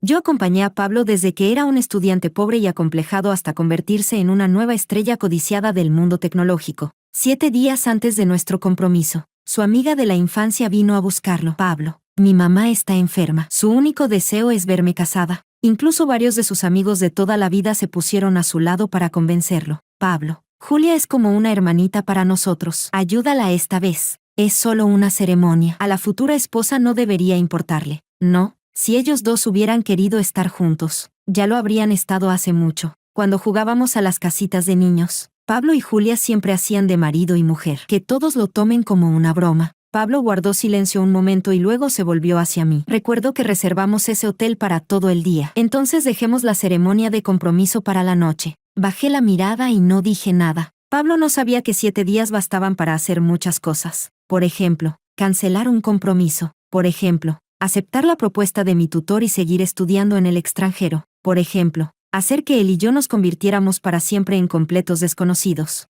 Yo acompañé a Pablo desde que era un estudiante pobre y acomplejado hasta convertirse en una nueva estrella codiciada del mundo tecnológico. 7 días antes de nuestro compromiso, su amiga de la infancia vino a buscarlo. Pablo, mi mamá está enferma. Su único deseo es verme casada. Incluso varios de sus amigos de toda la vida se pusieron a su lado para convencerlo. Pablo, Julia es como una hermanita para nosotros. Ayúdala esta vez. Es solo una ceremonia. A la futura esposa no debería importarle. No. Si ellos dos hubieran querido estar juntos, ya lo habrían estado hace mucho. Cuando jugábamos a las casitas de niños, Pablo y Julia siempre hacían de marido y mujer. Que todos lo tomen como una broma. Pablo guardó silencio un momento y luego se volvió hacia mí. Recuerdo que reservamos ese hotel para todo el día. Entonces dejemos la ceremonia de compromiso para la noche. Bajé la mirada y no dije nada. Pablo no sabía que 7 días bastaban para hacer muchas cosas. Por ejemplo, cancelar un compromiso. Por ejemplo, aceptar la propuesta de mi tutor y seguir estudiando en el extranjero. Por ejemplo, hacer que él y yo nos convirtiéramos para siempre en completos desconocidos.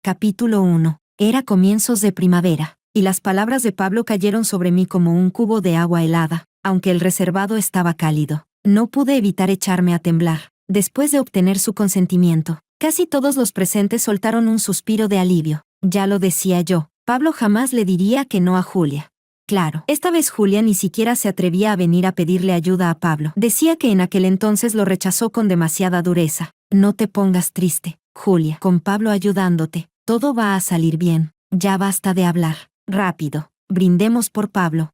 Capítulo 1. Era comienzos de primavera, y las palabras de Pablo cayeron sobre mí como un cubo de agua helada, aunque el reservado estaba cálido. No pude evitar echarme a temblar. Después de obtener su consentimiento, casi todos los presentes soltaron un suspiro de alivio. Ya lo decía yo. Pablo jamás le diría que no a Julia. Claro, esta vez Julia ni siquiera se atrevía a venir a pedirle ayuda a Pablo. Decía que en aquel entonces lo rechazó con demasiada dureza. No te pongas triste, Julia. Con Pablo ayudándote, todo va a salir bien. Ya basta de hablar. Rápido, brindemos por Pablo.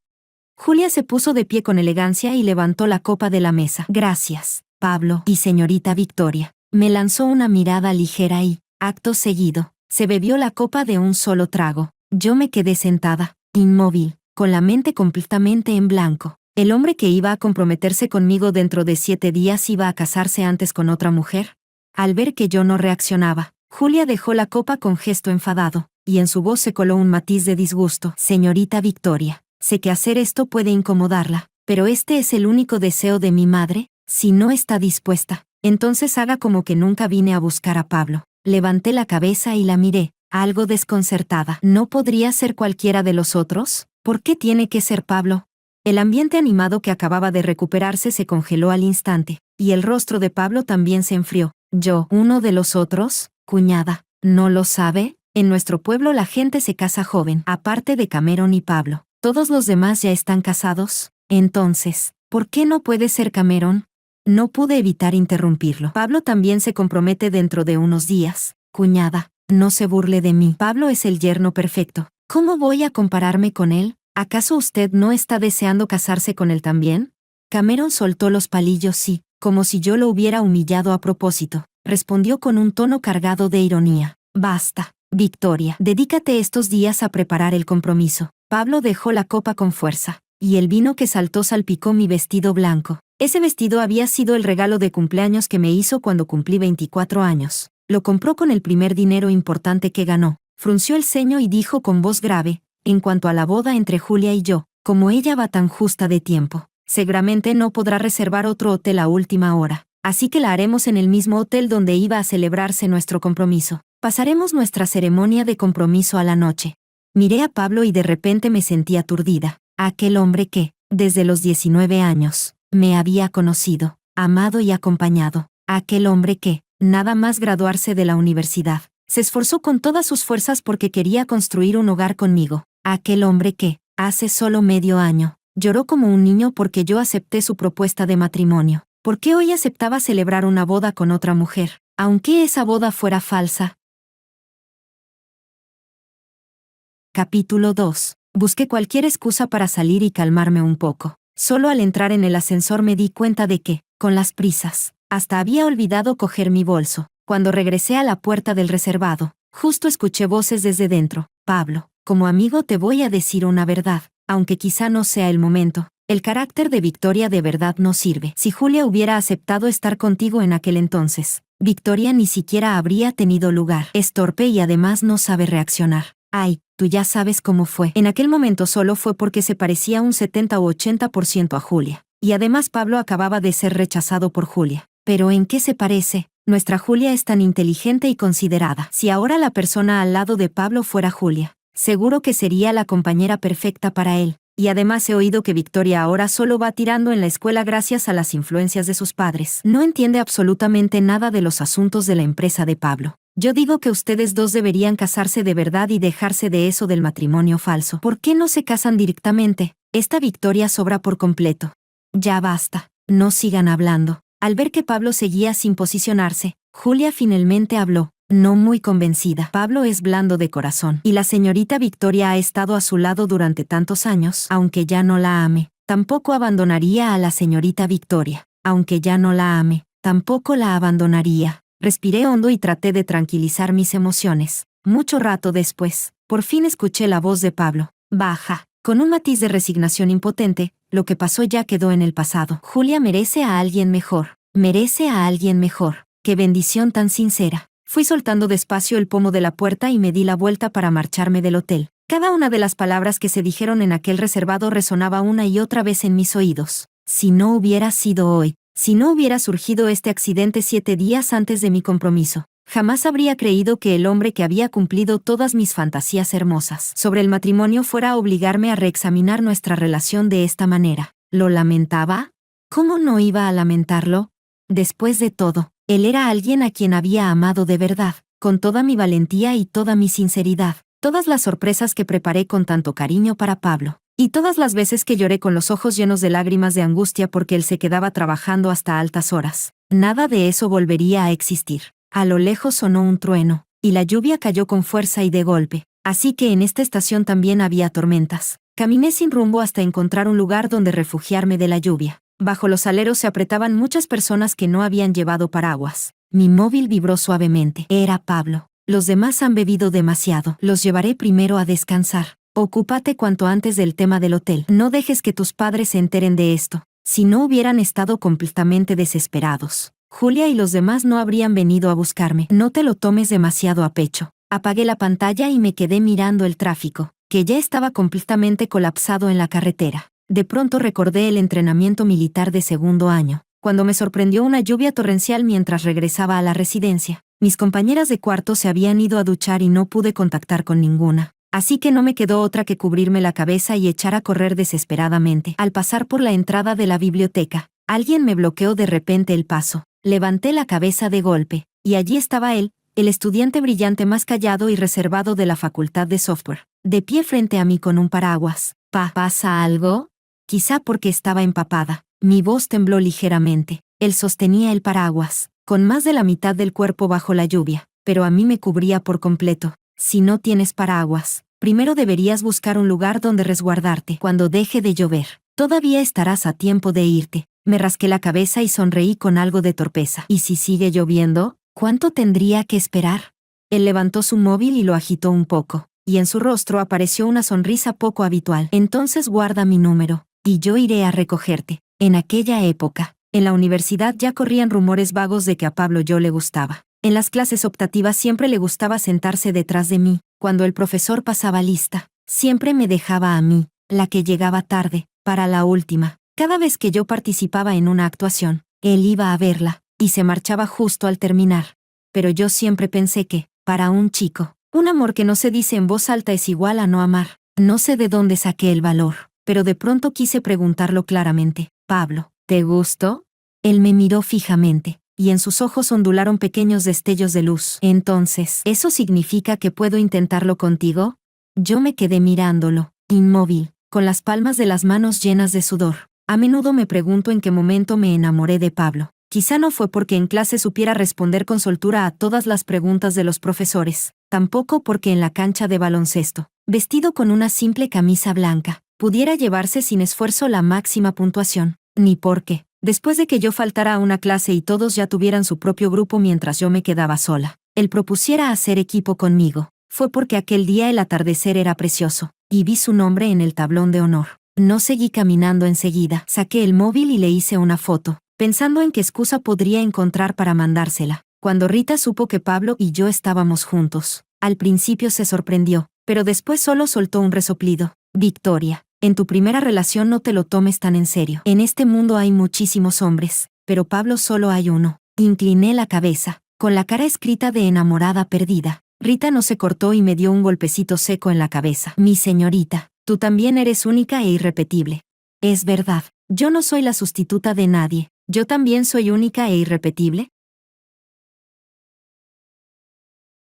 Julia se puso de pie con elegancia y levantó la copa de la mesa. Gracias, Pablo y señorita Victoria. Me lanzó una mirada ligera y, acto seguido, se bebió la copa de un solo trago. Yo me quedé sentada, inmóvil, con la mente completamente en blanco. ¿El hombre que iba a comprometerse conmigo dentro de 7 días iba a casarse antes con otra mujer? Al ver que yo no reaccionaba, Julia dejó la copa con gesto enfadado, y en su voz se coló un matiz de disgusto. Señorita Victoria, sé que hacer esto puede incomodarla, pero este es el único deseo de mi madre. Si no está dispuesta, entonces haga como que nunca vine a buscar a Pablo. Levanté la cabeza y la miré, algo desconcertada. ¿No podría ser cualquiera de los otros? ¿Por qué tiene que ser Pablo? El ambiente animado que acababa de recuperarse se congeló al instante, y el rostro de Pablo también se enfrió. ¿Yo, uno de los otros? Cuñada, ¿no lo sabe? En nuestro pueblo la gente se casa joven, aparte de Cameron y Pablo. ¿Todos los demás ya están casados? Entonces, ¿por qué no puede ser Cameron? No pude evitar interrumpirlo. Pablo también se compromete dentro de unos días. Cuñada, no se burle de mí. Pablo es el yerno perfecto. ¿Cómo voy a compararme con él? ¿Acaso usted no está deseando casarse con él también? Cameron soltó los palillos sí, como si yo lo hubiera humillado a propósito. Respondió con un tono cargado de ironía. Basta, Victoria. Dedícate estos días a preparar el compromiso. Pablo dejó la copa con fuerza, y el vino que saltó salpicó mi vestido blanco. Ese vestido había sido el regalo de cumpleaños que me hizo cuando cumplí 24 años. Lo compró con el primer dinero importante que ganó. Frunció el ceño y dijo con voz grave, en cuanto a la boda entre Julia y yo, como ella va tan justa de tiempo, seguramente no podrá reservar otro hotel a última hora, así que la haremos en el mismo hotel donde iba a celebrarse nuestro compromiso. Pasaremos nuestra ceremonia de compromiso a la noche. Miré a Pablo y de repente me sentí aturdida. Aquel hombre que, desde los 19 años, me había conocido, amado y acompañado. Aquel hombre que, nada más graduarse de la universidad, se esforzó con todas sus fuerzas porque quería construir un hogar conmigo. Aquel hombre que, hace solo medio año, lloró como un niño porque yo acepté su propuesta de matrimonio. Porque hoy aceptaba celebrar una boda con otra mujer, aunque esa boda fuera falsa. Capítulo 2. Busqué cualquier excusa para salir y calmarme un poco. Solo al entrar en el ascensor me di cuenta de que, con las prisas, hasta había olvidado coger mi bolso. Cuando regresé a la puerta del reservado, justo escuché voces desde dentro. Pablo, como amigo te voy a decir una verdad, aunque quizá no sea el momento. El carácter de Victoria de verdad no sirve. Si Julia hubiera aceptado estar contigo en aquel entonces, Victoria ni siquiera habría tenido lugar. Es torpe y además no sabe reaccionar. Ay, tú ya sabes cómo fue. En aquel momento solo fue porque se parecía un 70 o 80% a Julia. Y además Pablo acababa de ser rechazado por Julia. ¿Pero en qué se parece? Nuestra Julia es tan inteligente y considerada. Si ahora la persona al lado de Pablo fuera Julia, seguro que sería la compañera perfecta para él. Y además he oído que Victoria ahora solo va tirando en la escuela gracias a las influencias de sus padres. No entiende absolutamente nada de los asuntos de la empresa de Pablo. Yo digo que ustedes dos deberían casarse de verdad y dejarse de eso del matrimonio falso. ¿Por qué no se casan directamente? Esta Victoria sobra por completo. Ya basta. No sigan hablando. Al ver que Pablo seguía sin posicionarse, Julia finalmente habló, no muy convencida. Pablo es blando de corazón, y la señorita Victoria ha estado a su lado durante tantos años, aunque ya no la ame. Tampoco abandonaría a la señorita Victoria. Aunque ya no la ame, tampoco la abandonaría. Respiré hondo y traté de tranquilizar mis emociones. Mucho rato después, por fin escuché la voz de Pablo, baja, con un matiz de resignación impotente. Lo que pasó ya quedó en el pasado. Julia merece a alguien mejor. Merece a alguien mejor. ¡Qué bendición tan sincera! Fui soltando despacio el pomo de la puerta y me di la vuelta para marcharme del hotel. Cada una de las palabras que se dijeron en aquel reservado resonaba una y otra vez en mis oídos. Si no hubiera sido hoy, si no hubiera surgido este accidente 7 días antes de mi compromiso, jamás habría creído que el hombre que había cumplido todas mis fantasías hermosas sobre el matrimonio fuera a obligarme a reexaminar nuestra relación de esta manera. ¿Lo lamentaba? ¿Cómo no iba a lamentarlo? Después de todo, él era alguien a quien había amado de verdad, con toda mi valentía y toda mi sinceridad. Todas las sorpresas que preparé con tanto cariño para Pablo, y todas las veces que lloré con los ojos llenos de lágrimas de angustia porque él se quedaba trabajando hasta altas horas. Nada de eso volvería a existir. A lo lejos sonó un trueno, y la lluvia cayó con fuerza y de golpe, así que en esta estación también había tormentas. Caminé sin rumbo hasta encontrar un lugar donde refugiarme de la lluvia. Bajo los aleros se apretaban muchas personas que no habían llevado paraguas. Mi móvil vibró suavemente. Era Pablo. Los demás han bebido demasiado. Los llevaré primero a descansar. Ocúpate cuanto antes del tema del hotel. No dejes que tus padres se enteren de esto. Si no hubieran estado completamente desesperados, Julia y los demás no habrían venido a buscarme. No te lo tomes demasiado a pecho. Apagué la pantalla y me quedé mirando el tráfico, que ya estaba completamente colapsado en la carretera. De pronto recordé el entrenamiento militar de segundo año, cuando me sorprendió una lluvia torrencial mientras regresaba a la residencia. Mis compañeras de cuarto se habían ido a duchar y no pude contactar con ninguna. Así que no me quedó otra que cubrirme la cabeza y echar a correr desesperadamente. Al pasar por la entrada de la biblioteca, alguien me bloqueó de repente el paso. Levanté la cabeza de golpe, y allí estaba él, el estudiante brillante más callado y reservado de la facultad de software, de pie frente a mí con un paraguas. ¿Pasa algo? Quizá porque estaba empapada. Mi voz tembló ligeramente. Él sostenía el paraguas, con más de la mitad del cuerpo bajo la lluvia, pero a mí me cubría por completo. Si no tienes paraguas, primero deberías buscar un lugar donde resguardarte. Cuando deje de llover, todavía estarás a tiempo de irte. Me rasqué la cabeza y sonreí con algo de torpeza. ¿Y si sigue lloviendo? ¿Cuánto tendría que esperar? Él levantó su móvil y lo agitó un poco, y en su rostro apareció una sonrisa poco habitual. Entonces guarda mi número, y yo iré a recogerte. En aquella época, en la universidad ya corrían rumores vagos de que a Pablo yo le gustaba. En las clases optativas siempre le gustaba sentarse detrás de mí. Cuando el profesor pasaba lista, siempre me dejaba a mí, la que llegaba tarde, para la última. Cada vez que yo participaba en una actuación, él iba a verla, y se marchaba justo al terminar. Pero yo siempre pensé que, para un chico, un amor que no se dice en voz alta es igual a no amar. No sé de dónde saqué el valor, pero de pronto quise preguntarlo claramente. Pablo, ¿te gustó? Él me miró fijamente, y en sus ojos ondularon pequeños destellos de luz. Entonces, ¿eso significa que puedo intentarlo contigo? Yo me quedé mirándolo, inmóvil, con las palmas de las manos llenas de sudor. A menudo me pregunto en qué momento me enamoré de Pablo. Quizá no fue porque en clase supiera responder con soltura a todas las preguntas de los profesores, tampoco porque en la cancha de baloncesto, vestido con una simple camisa blanca, pudiera llevarse sin esfuerzo la máxima puntuación, ni porque, después de que yo faltara a una clase y todos ya tuvieran su propio grupo mientras yo me quedaba sola, él propusiera hacer equipo conmigo. Fue porque aquel día el atardecer era precioso, y vi su nombre en el tablón de honor. No seguí caminando enseguida. Saqué el móvil y le hice una foto, pensando en qué excusa podría encontrar para mandársela. Cuando Rita supo que Pablo y yo estábamos juntos, al principio se sorprendió, pero después solo soltó un resoplido. Victoria, en tu primera relación no te lo tomes tan en serio. En este mundo hay muchísimos hombres, pero Pablo solo hay uno. Incliné la cabeza, con la cara escrita de enamorada perdida. Rita no se cortó y me dio un golpecito seco en la cabeza. Mi señorita, Tú también eres única e irrepetible. Es verdad, yo no soy la sustituta de nadie. ¿Yo también soy única e irrepetible?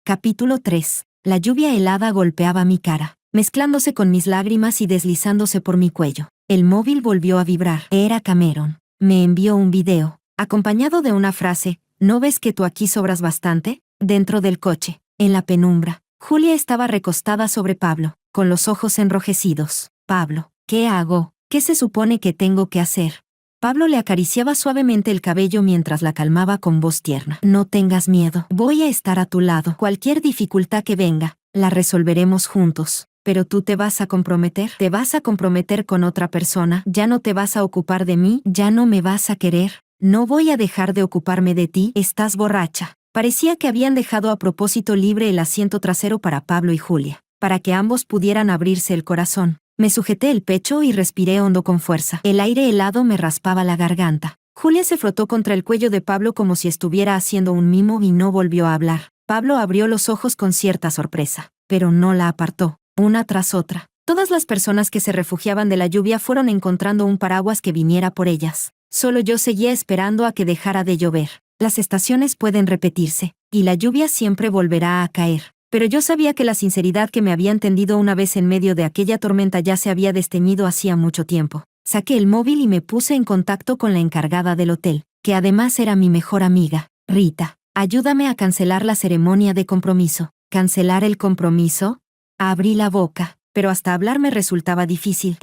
Capítulo 3. La lluvia helada golpeaba mi cara, mezclándose con mis lágrimas y deslizándose por mi cuello. El móvil volvió a vibrar. Era Cameron. Me envió un video, acompañado de una frase: ¿no ves que tú aquí sobras bastante? Dentro del coche, en la penumbra, Julia estaba recostada sobre Pablo, con los ojos enrojecidos. Pablo, ¿qué hago? ¿Qué se supone que tengo que hacer? Pablo le acariciaba suavemente el cabello mientras la calmaba con voz tierna. No tengas miedo, voy a estar a tu lado. Cualquier dificultad que venga, la resolveremos juntos. Pero tú te vas a comprometer. ¿Te vas a comprometer con otra persona? ¿Ya no te vas a ocupar de mí? ¿Ya no me vas a querer? No voy a dejar de ocuparme de ti. Estás borracha. Parecía que habían dejado a propósito libre el asiento trasero para Pablo y Julia, para que ambos pudieran abrirse el corazón. Me sujeté el pecho y respiré hondo con fuerza. El aire helado me raspaba la garganta. Julia se frotó contra el cuello de Pablo como si estuviera haciendo un mimo y no volvió a hablar. Pablo abrió los ojos con cierta sorpresa, pero no la apartó. Una tras otra, todas las personas que se refugiaban de la lluvia fueron encontrando un paraguas que viniera por ellas. Solo yo seguía esperando a que dejara de llover. Las estaciones pueden repetirse, y la lluvia siempre volverá a caer. Pero yo sabía que la sinceridad que me habían tendido una vez en medio de aquella tormenta ya se había desteñido hacía mucho tiempo. Saqué el móvil y me puse en contacto con la encargada del hotel, que además era mi mejor amiga. Rita, ayúdame a cancelar la ceremonia de compromiso. ¿Cancelar el compromiso? Abrí la boca, pero hasta hablar me resultaba difícil.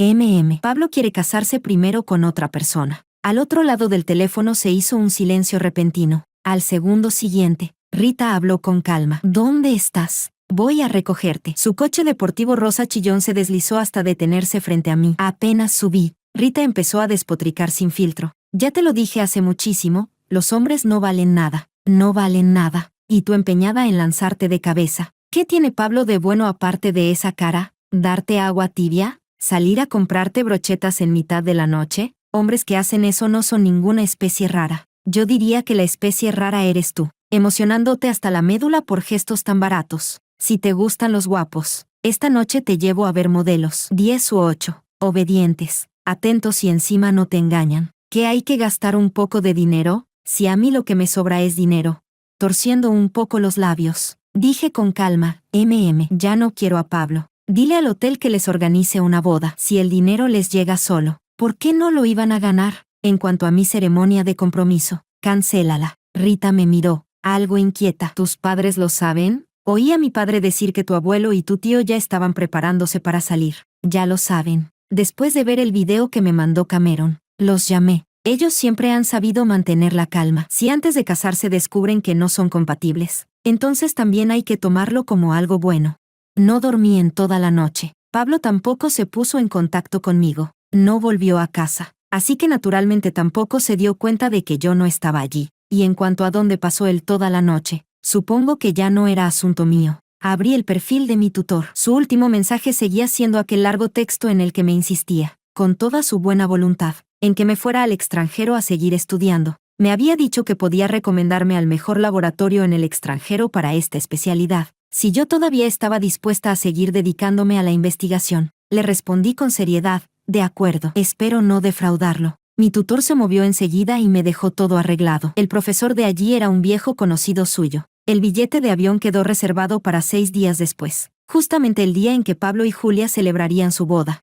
Pablo quiere casarse primero con otra persona. Al otro lado del teléfono se hizo un silencio repentino. Al segundo siguiente, Rita habló con calma. ¿Dónde estás? Voy a recogerte. Su coche deportivo rosa chillón se deslizó hasta detenerse frente a mí. Apenas subí, Rita empezó a despotricar sin filtro. Ya te lo dije hace muchísimo, los hombres no valen nada. No valen nada. Y tú empeñada en lanzarte de cabeza. ¿Qué tiene Pablo de bueno aparte de esa cara? ¿Darte agua tibia? ¿Salir a comprarte brochetas en mitad de la noche? Hombres que hacen eso no son ninguna especie rara. Yo diría que la especie rara eres tú, emocionándote hasta la médula por gestos tan baratos. Si te gustan los guapos, esta noche te llevo a ver modelos. 10 u 8, obedientes, atentos y encima no te engañan. ¿Qué hay que gastar un poco de dinero? Si a mí lo que me sobra es dinero. Torciendo un poco los labios, dije con calma: ya no quiero a Pablo. Dile al hotel que les organice una boda. Si el dinero les llega solo, ¿por qué no lo iban a ganar? En cuanto a mi ceremonia de compromiso, cancélala. Rita me miró, algo inquieta. ¿Tus padres lo saben? Oí a mi padre decir que tu abuelo y tu tío ya estaban preparándose para salir. Ya lo saben. Después de ver el video que me mandó Cameron, los llamé. Ellos siempre han sabido mantener la calma. Si antes de casarse descubren que no son compatibles, entonces también hay que tomarlo como algo bueno. No dormí en toda la noche. Pablo tampoco se puso en contacto conmigo. No volvió a casa. Así que naturalmente tampoco se dio cuenta de que yo no estaba allí. Y en cuanto a dónde pasó él toda la noche, supongo que ya no era asunto mío. Abrí el perfil de mi tutor. Su último mensaje seguía siendo aquel largo texto en el que me insistía, con toda su buena voluntad, en que me fuera al extranjero a seguir estudiando. Me había dicho que podía recomendarme al mejor laboratorio en el extranjero para esta especialidad, si yo todavía estaba dispuesta a seguir dedicándome a la investigación. Le respondí con seriedad: de acuerdo, espero no defraudarlo. Mi tutor se movió enseguida y me dejó todo arreglado. El profesor de allí era un viejo conocido suyo. El billete de avión quedó reservado para 6 días después, justamente el día en que Pablo y Julia celebrarían su boda.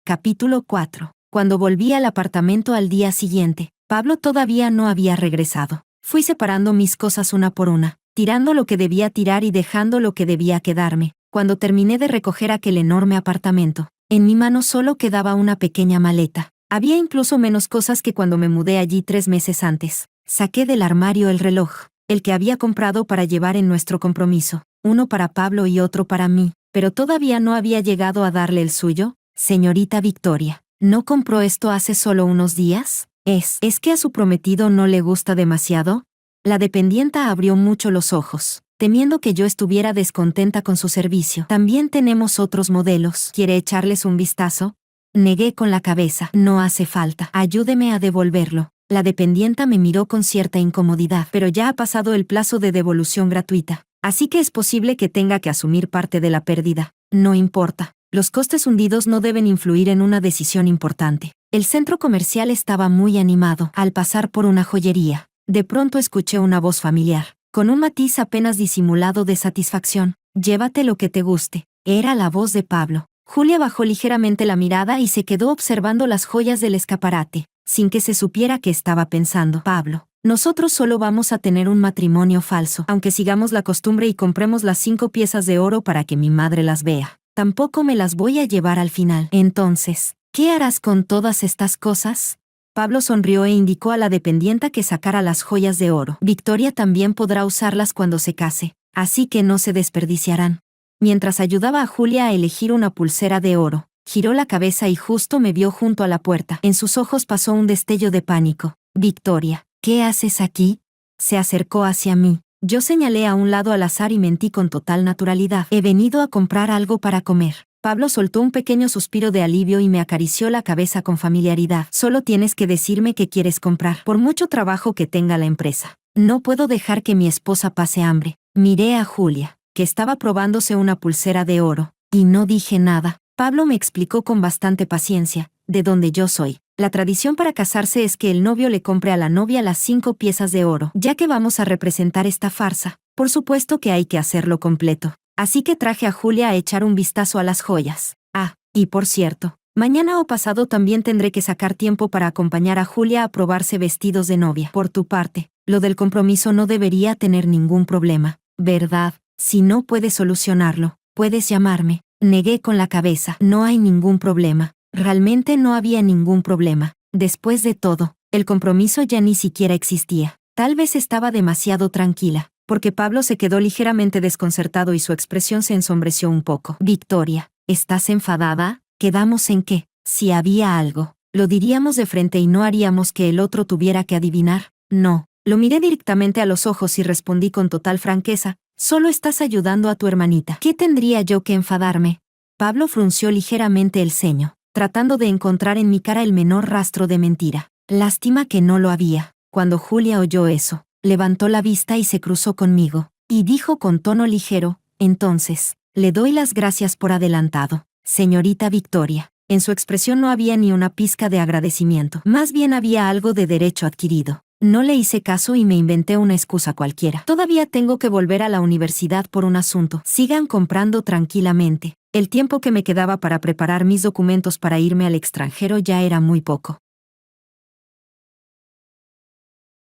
Capítulo 4. Cuando volví al apartamento al día siguiente, Pablo todavía no había regresado. Fui separando mis cosas una por una, tirando lo que debía tirar y dejando lo que debía quedarme. Cuando terminé de recoger aquel enorme apartamento, en mi mano solo quedaba una pequeña maleta. Había incluso menos cosas que cuando me mudé allí 3 meses antes. Saqué del armario el reloj, el que había comprado para llevar en nuestro compromiso, uno para Pablo y otro para mí, pero todavía no había llegado a darle el suyo. Señorita Victoria, ¿no compró esto hace solo unos días? ¿Es que a su prometido no le gusta demasiado? La dependienta abrió mucho los ojos, temiendo que yo estuviera descontenta con su servicio. También tenemos otros modelos. ¿Quiere echarles un vistazo? Negué con la cabeza. No hace falta. Ayúdeme a devolverlo. La dependienta me miró con cierta incomodidad. Pero ya ha pasado el plazo de devolución gratuita. así que es posible que tenga que asumir parte de la pérdida. No importa. Los costes hundidos no deben influir en una decisión importante. El centro comercial estaba muy animado. Al pasar por una joyería, de pronto escuché una voz familiar, con un matiz apenas disimulado de satisfacción. Llévate lo que te guste. Era la voz de Pablo. Julia bajó ligeramente la mirada y se quedó observando las joyas del escaparate, sin que se supiera qué estaba pensando. Pablo, nosotros solo vamos a tener un matrimonio falso, aunque sigamos la costumbre y compremos las 5 piezas de oro para que mi madre las vea. Tampoco me las voy a llevar al final. Entonces, ¿qué harás con todas estas cosas? Pablo sonrió e indicó a la dependienta que sacara las joyas de oro. Victoria también podrá usarlas cuando se case, así que no se desperdiciarán. Mientras ayudaba a Julia a elegir una pulsera de oro, giró la cabeza y justo me vio junto a la puerta. En sus ojos pasó un destello de pánico. Victoria, ¿qué haces aquí? Se acercó hacia mí. Yo señalé a un lado al azar y mentí con total naturalidad. He venido a comprar algo para comer. Pablo soltó un pequeño suspiro de alivio y me acarició la cabeza con familiaridad. Solo tienes que decirme qué quieres comprar, por mucho trabajo que tenga la empresa. No puedo dejar que mi esposa pase hambre. Miré a Julia, que estaba probándose una pulsera de oro, y no dije nada. Pablo me explicó con bastante paciencia, de donde yo soy. La tradición para casarse es que el novio le compre a la novia las 5 piezas de oro. Ya que vamos a representar esta farsa, por supuesto que hay que hacerlo completo. Así que traje a Julia a echar un vistazo a las joyas. Ah, y por cierto, mañana o pasado también tendré que sacar tiempo para acompañar a Julia a probarse vestidos de novia. Por tu parte, lo del compromiso no debería tener ningún problema, ¿verdad? Si no puedes solucionarlo, puedes llamarme. Negué con la cabeza. No hay ningún problema. Realmente no había ningún problema. Después de todo, el compromiso ya ni siquiera existía. Tal vez estaba demasiado tranquila, porque Pablo se quedó ligeramente desconcertado y su expresión se ensombreció un poco. Victoria, ¿estás enfadada? ¿Quedamos en que, si había algo, lo diríamos de frente y no haríamos que el otro tuviera que adivinar? No. Lo miré directamente a los ojos y respondí con total franqueza. Solo estás ayudando a tu hermanita. ¿Qué tendría yo que enfadarme? Pablo frunció ligeramente el ceño, tratando de encontrar en mi cara el menor rastro de mentira. Lástima que no lo había. Cuando Julia oyó eso, levantó la vista y se cruzó conmigo, y dijo con tono ligero, entonces, le doy las gracias por adelantado, señorita Victoria. En su expresión no había ni una pizca de agradecimiento, más bien había algo de derecho adquirido. No le hice caso y me inventé una excusa cualquiera. Todavía tengo que volver a la universidad por un asunto. Sigan comprando tranquilamente. El tiempo que me quedaba para preparar mis documentos para irme al extranjero ya era muy poco.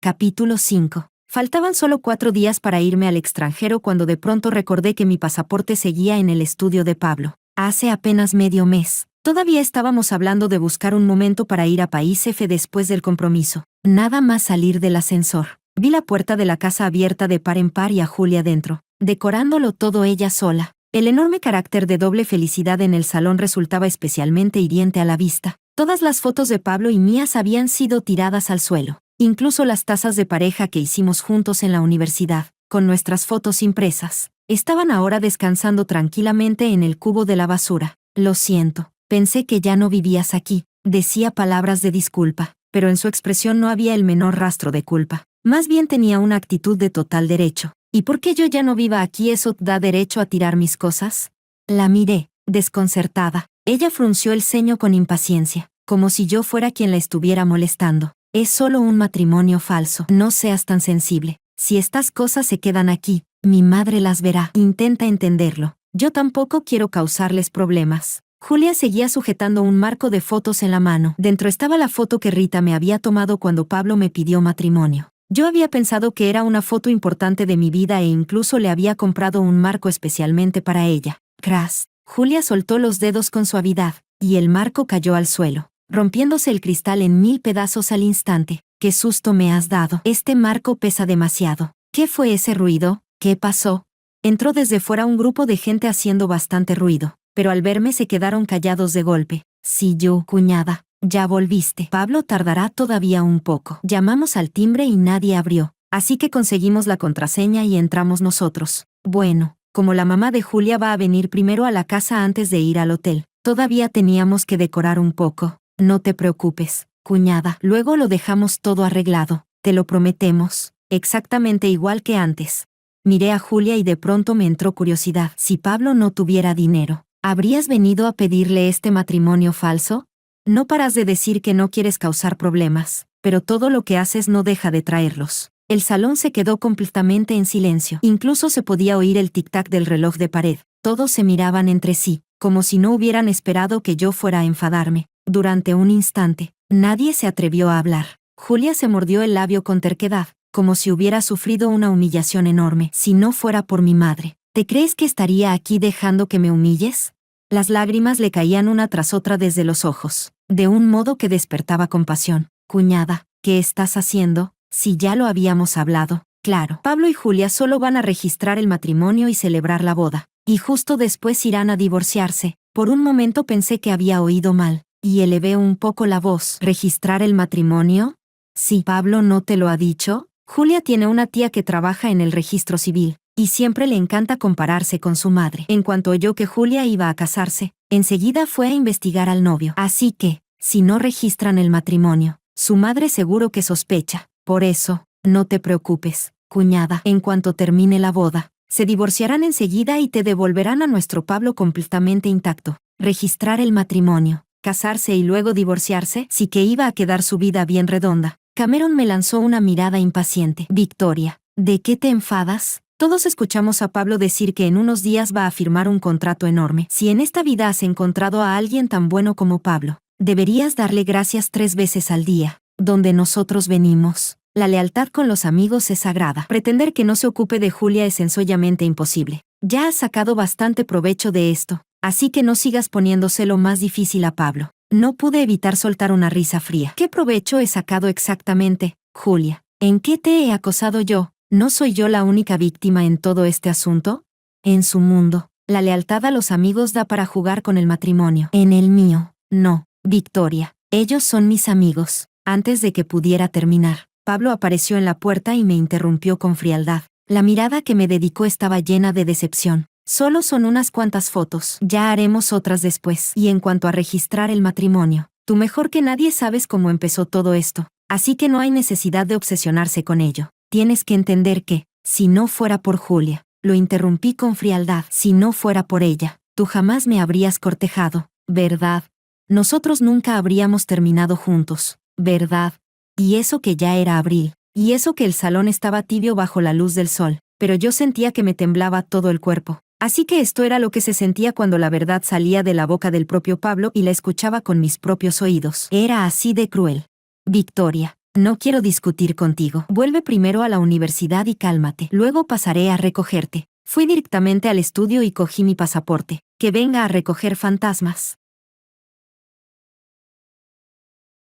Capítulo 5. Faltaban solo 4 días para irme al extranjero cuando de pronto recordé que mi pasaporte seguía en el estudio de Pablo. Hace apenas medio mes. Todavía estábamos hablando de buscar un momento para ir a País F después del compromiso. Nada más salir del ascensor. Vi la puerta de la casa abierta de par en par y a Julia dentro, decorándolo todo ella sola. El enorme carácter de doble felicidad en el salón resultaba especialmente hiriente a la vista. Todas las fotos de Pablo y mías habían sido tiradas al suelo. Incluso las tazas de pareja que hicimos juntos en la universidad, con nuestras fotos impresas, estaban ahora descansando tranquilamente en el cubo de la basura. Lo siento. Pensé que ya no vivías aquí, decía palabras de disculpa, pero en su expresión no había el menor rastro de culpa. Más bien tenía una actitud de total derecho. ¿Y por qué yo ya no viva aquí eso da derecho a tirar mis cosas? La miré, desconcertada. Ella frunció el ceño con impaciencia, como si yo fuera quien la estuviera molestando. Es solo un matrimonio falso. No seas tan sensible. Si estas cosas se quedan aquí, mi madre las verá. Intenta entenderlo. Yo tampoco quiero causarles problemas. Julia seguía sujetando un marco de fotos en la mano. Dentro estaba la foto que Rita me había tomado cuando Pablo me pidió matrimonio. Yo había pensado que era una foto importante de mi vida e incluso le había comprado un marco especialmente para ella. Crash. Julia soltó los dedos con suavidad, y el marco cayó al suelo, rompiéndose el cristal en 1000 pedazos al instante. ¡Qué susto me has dado! Este marco pesa demasiado. ¿Qué fue ese ruido? ¿Qué pasó? Entró desde fuera un grupo de gente haciendo bastante ruido, pero al verme se quedaron callados de golpe. Sí, yo, cuñada, ya volviste. Pablo tardará todavía un poco. Llamamos al timbre y nadie abrió, así que conseguimos la contraseña y entramos nosotros. Bueno, como la mamá de Julia va a venir primero a la casa antes de ir al hotel, todavía teníamos que decorar un poco. No te preocupes, cuñada, luego lo dejamos todo arreglado, te lo prometemos, exactamente igual que antes. Miré a Julia y de pronto me entró curiosidad. Si Pablo no tuviera dinero, ¿habrías venido a pedirle este matrimonio falso? No paras de decir que no quieres causar problemas, pero todo lo que haces no deja de traerlos. El salón se quedó completamente en silencio. Incluso se podía oír el tic-tac del reloj de pared. Todos se miraban entre sí, como si no hubieran esperado que yo fuera a enfadarme. Durante un instante, nadie se atrevió a hablar. Julia se mordió el labio con terquedad, como si hubiera sufrido una humillación enorme. Si no fuera por mi madre, ¿te crees que estaría aquí dejando que me humilles? Las lágrimas le caían una tras otra desde los ojos, de un modo que despertaba compasión. Cuñada, ¿qué estás haciendo? Si ya lo habíamos hablado. Claro, Pablo y Julia solo van a registrar el matrimonio y celebrar la boda, y justo después irán a divorciarse. Por un momento pensé que había oído mal, y elevé un poco la voz. ¿Registrar el matrimonio? Sí, ¿Pablo no te lo ha dicho? Julia tiene una tía que trabaja en el registro civil, y siempre le encanta compararse con su madre. En cuanto oyó que Julia iba a casarse, enseguida fue a investigar al novio. Así que, si no registran el matrimonio, su madre seguro que sospecha. Por eso, no te preocupes, cuñada. En cuanto termine la boda, se divorciarán enseguida y te devolverán a nuestro Pablo completamente intacto. Registrar el matrimonio, casarse y luego divorciarse, sí que iba a quedar su vida bien redonda. Cameron me lanzó una mirada impaciente. Victoria, ¿de qué te enfadas? Todos escuchamos a Pablo decir que en unos días va a firmar un contrato enorme. Si en esta vida has encontrado a alguien tan bueno como Pablo, deberías darle gracias 3 veces al día. Donde nosotros venimos, la lealtad con los amigos es sagrada. Pretender que no se ocupe de Julia es sencillamente imposible. Ya has sacado bastante provecho de esto, así que no sigas poniéndoselo más difícil a Pablo. No pude evitar soltar una risa fría. ¿Qué provecho he sacado exactamente, Julia? ¿En qué te he acosado yo? ¿No soy yo la única víctima en todo este asunto? En su mundo, la lealtad a los amigos da para jugar con el matrimonio. En el mío, no, Victoria. Ellos son mis amigos. Antes de que pudiera terminar, Pablo apareció en la puerta y me interrumpió con frialdad. La mirada que me dedicó estaba llena de decepción. Solo son unas cuantas fotos. Ya haremos otras después. Y en cuanto a registrar el matrimonio, tú mejor que nadie sabes cómo empezó todo esto. Así que no hay necesidad de obsesionarse con ello. Tienes que entender que, si no fuera por Julia, lo interrumpí con frialdad. Si no fuera por ella, tú jamás me habrías cortejado, ¿verdad? Nosotros nunca habríamos terminado juntos, ¿verdad? Y eso que ya era abril, y eso que el salón estaba tibio bajo la luz del sol, pero yo sentía que me temblaba todo el cuerpo. Así que esto era lo que se sentía cuando la verdad salía de la boca del propio Pablo y la escuchaba con mis propios oídos. Era así de cruel. Victoria, no quiero discutir contigo. Vuelve primero a la universidad y cálmate. Luego pasaré a recogerte. Fui directamente al estudio y cogí mi pasaporte. Que venga a recoger fantasmas.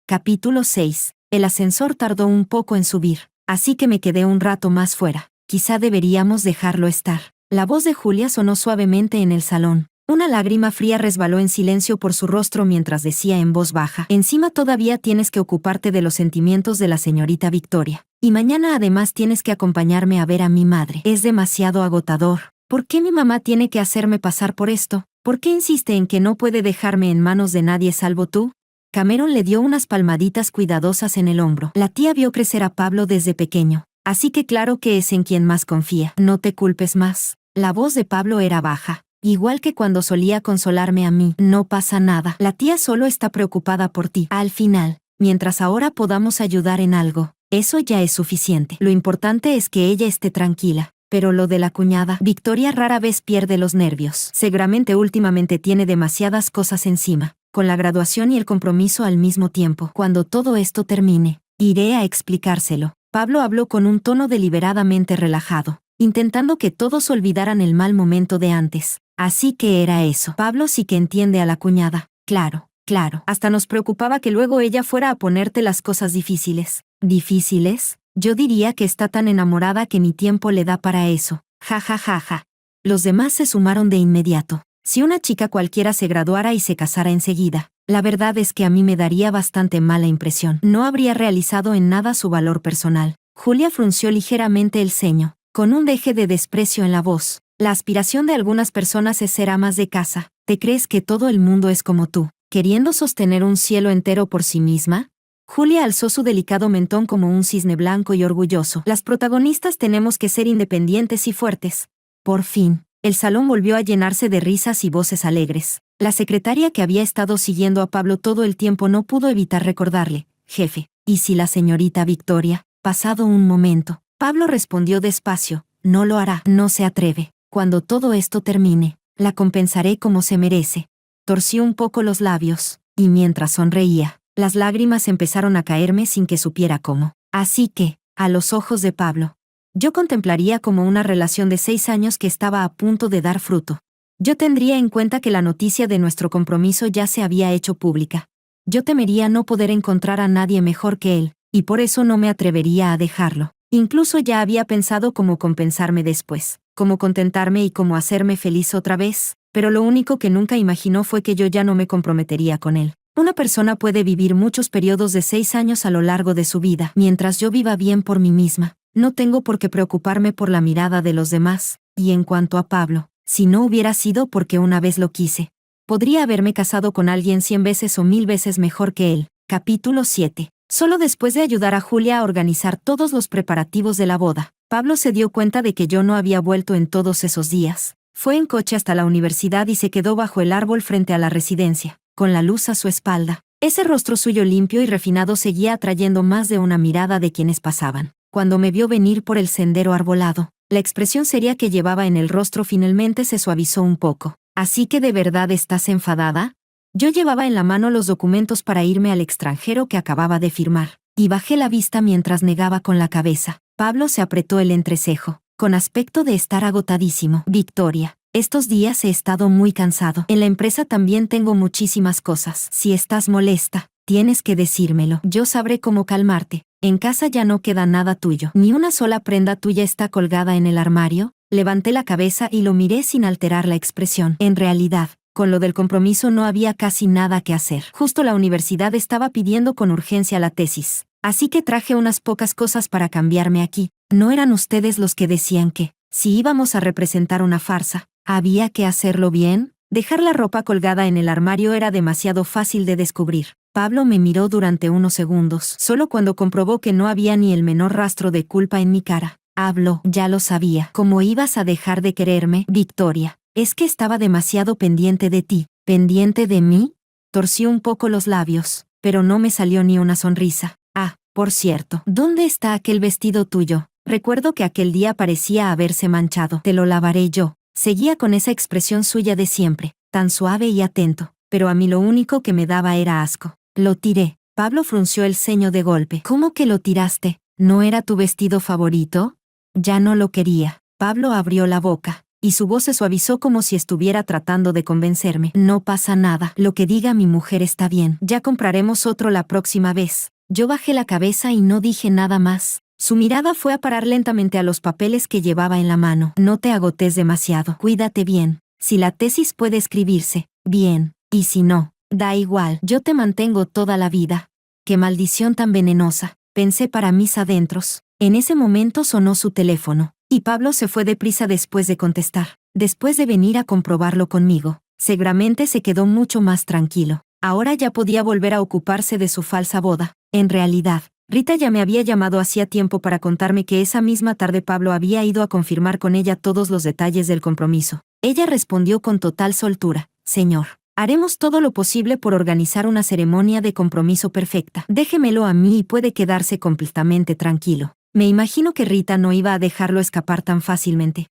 Capítulo 6. El ascensor tardó un poco en subir, así que me quedé un rato más fuera. Quizá deberíamos dejarlo estar. La voz de Julia sonó suavemente en el salón. Una lágrima fría resbaló en silencio por su rostro mientras decía en voz baja: encima todavía tienes que ocuparte de los sentimientos de la señorita Victoria. Y mañana además tienes que acompañarme a ver a mi madre. Es demasiado agotador. ¿Por qué mi mamá tiene que hacerme pasar por esto? ¿Por qué insiste en que no puede dejarme en manos de nadie salvo tú? Cameron le dio unas palmaditas cuidadosas en el hombro. La tía vio crecer a Pablo desde pequeño, así que claro que es en quien más confía. No te culpes más. La voz de Pablo era baja, igual que cuando solía consolarme a mí. No pasa nada. La tía solo está preocupada por ti. Al final, mientras ahora podamos ayudar en algo, eso ya es suficiente. Lo importante es que ella esté tranquila. Pero lo de la cuñada, Victoria rara vez pierde los nervios. Seguramente últimamente tiene demasiadas cosas encima. Con la graduación y el compromiso al mismo tiempo. Cuando todo esto termine, iré a explicárselo. Pablo habló con un tono deliberadamente relajado, intentando que todos olvidaran el mal momento de antes. Así que era eso. Pablo sí que entiende a la cuñada. Claro, claro. Hasta nos preocupaba que luego ella fuera a ponerte las cosas difíciles. ¿Difíciles? Yo diría que está tan enamorada que ni tiempo le da para eso. Ja ja ja ja. Los demás se sumaron de inmediato. Si una chica cualquiera se graduara y se casara enseguida, la verdad es que a mí me daría bastante mala impresión. No habría realizado en nada su valor personal. Julia frunció ligeramente el ceño, con un deje de desprecio en la voz. La aspiración de algunas personas es ser amas de casa. ¿Te crees que todo el mundo es como tú, queriendo sostener un cielo entero por sí misma? Julia alzó su delicado mentón como un cisne blanco y orgulloso. Las protagonistas tenemos que ser independientes y fuertes. Por fin, el salón volvió a llenarse de risas y voces alegres. La secretaria que había estado siguiendo a Pablo todo el tiempo no pudo evitar recordarle: jefe, ¿y si la señorita Victoria? Pasado un momento, Pablo respondió despacio: no lo hará, no se atreve. Cuando todo esto termine, la compensaré como se merece. Torció un poco los labios, y mientras sonreía, las lágrimas empezaron a caerme sin que supiera cómo. Así que, a los ojos de Pablo, yo contemplaría como una relación de 6 años que estaba a punto de dar fruto. Yo tendría en cuenta que la noticia de nuestro compromiso ya se había hecho pública. Yo temería no poder encontrar a nadie mejor que él, y por eso no me atrevería a dejarlo. Incluso ya había pensado cómo compensarme después, cómo contentarme y cómo hacerme feliz otra vez, pero lo único que nunca imaginó fue que yo ya no me comprometería con él. Una persona puede vivir muchos periodos de 6 años a lo largo de su vida. Mientras yo viva bien por mí misma, no tengo por qué preocuparme por la mirada de los demás. Y en cuanto a Pablo, si no hubiera sido porque una vez lo quise, podría haberme casado con alguien 100 veces o 1000 veces mejor que él. Capítulo 7. Solo después de ayudar a Julia a organizar todos los preparativos de la boda, Pablo se dio cuenta de que yo no había vuelto en todos esos días. Fue en coche hasta la universidad y se quedó bajo el árbol frente a la residencia, con la luz a su espalda. Ese rostro suyo limpio y refinado seguía atrayendo más de una mirada de quienes pasaban. Cuando me vio venir por el sendero arbolado, la expresión seria que llevaba en el rostro finalmente se suavizó un poco. ¿Así que de verdad estás enfadada? Yo llevaba en la mano los documentos para irme al extranjero que acababa de firmar, y bajé la vista mientras negaba con la cabeza. Pablo se apretó el entrecejo, con aspecto de estar agotadísimo. Victoria, estos días he estado muy cansado. En la empresa también tengo muchísimas cosas. Si estás molesta, tienes que decírmelo. Yo sabré cómo calmarte. En casa ya no queda nada tuyo. Ni una sola prenda tuya está colgada en el armario. Levanté la cabeza y lo miré sin alterar la expresión. En realidad, con lo del compromiso no había casi nada que hacer. Justo la universidad estaba pidiendo con urgencia la tesis. Así que traje unas pocas cosas para cambiarme aquí. ¿No eran ustedes los que decían que, si íbamos a representar una farsa, había que hacerlo bien? Dejar la ropa colgada en el armario era demasiado fácil de descubrir. Pablo me miró durante unos segundos, solo cuando comprobó que no había ni el menor rastro de culpa en mi cara. Habló: ya lo sabía. ¿Cómo ibas a dejar de quererme, Victoria? Es que estaba demasiado pendiente de ti. ¿Pendiente de mí? Torcí un poco los labios, pero no me salió ni una sonrisa. Ah, por cierto, ¿dónde está aquel vestido tuyo? Recuerdo que aquel día parecía haberse manchado. Te lo lavaré yo. Seguía con esa expresión suya de siempre, tan suave y atento, pero a mí lo único que me daba era asco. Lo tiré. Pablo frunció el ceño de golpe. ¿Cómo que lo tiraste? ¿No era tu vestido favorito? Ya no lo quería. Pablo abrió la boca, y su voz se suavizó como si estuviera tratando de convencerme. No pasa nada. Lo que diga mi mujer está bien. Ya compraremos otro la próxima vez. Yo bajé la cabeza y no dije nada más. Su mirada fue a parar lentamente a los papeles que llevaba en la mano. No te agotes demasiado. Cuídate bien. Si la tesis puede escribirse, bien. Y si no, da igual. Yo te mantengo toda la vida. Qué maldición tan venenosa, pensé para mis adentros. En ese momento sonó su teléfono, y Pablo se fue deprisa después de contestar. Después de venir a comprobarlo conmigo, seguramente se quedó mucho más tranquilo. Ahora ya podía volver a ocuparse de su falsa boda. En realidad, Rita ya me había llamado hacía tiempo para contarme que esa misma tarde Pablo había ido a confirmar con ella todos los detalles del compromiso. Ella respondió con total soltura: señor, haremos todo lo posible por organizar una ceremonia de compromiso perfecta. Déjemelo a mí y puede quedarse completamente tranquilo. Me imagino que Rita no iba a dejarlo escapar tan fácilmente.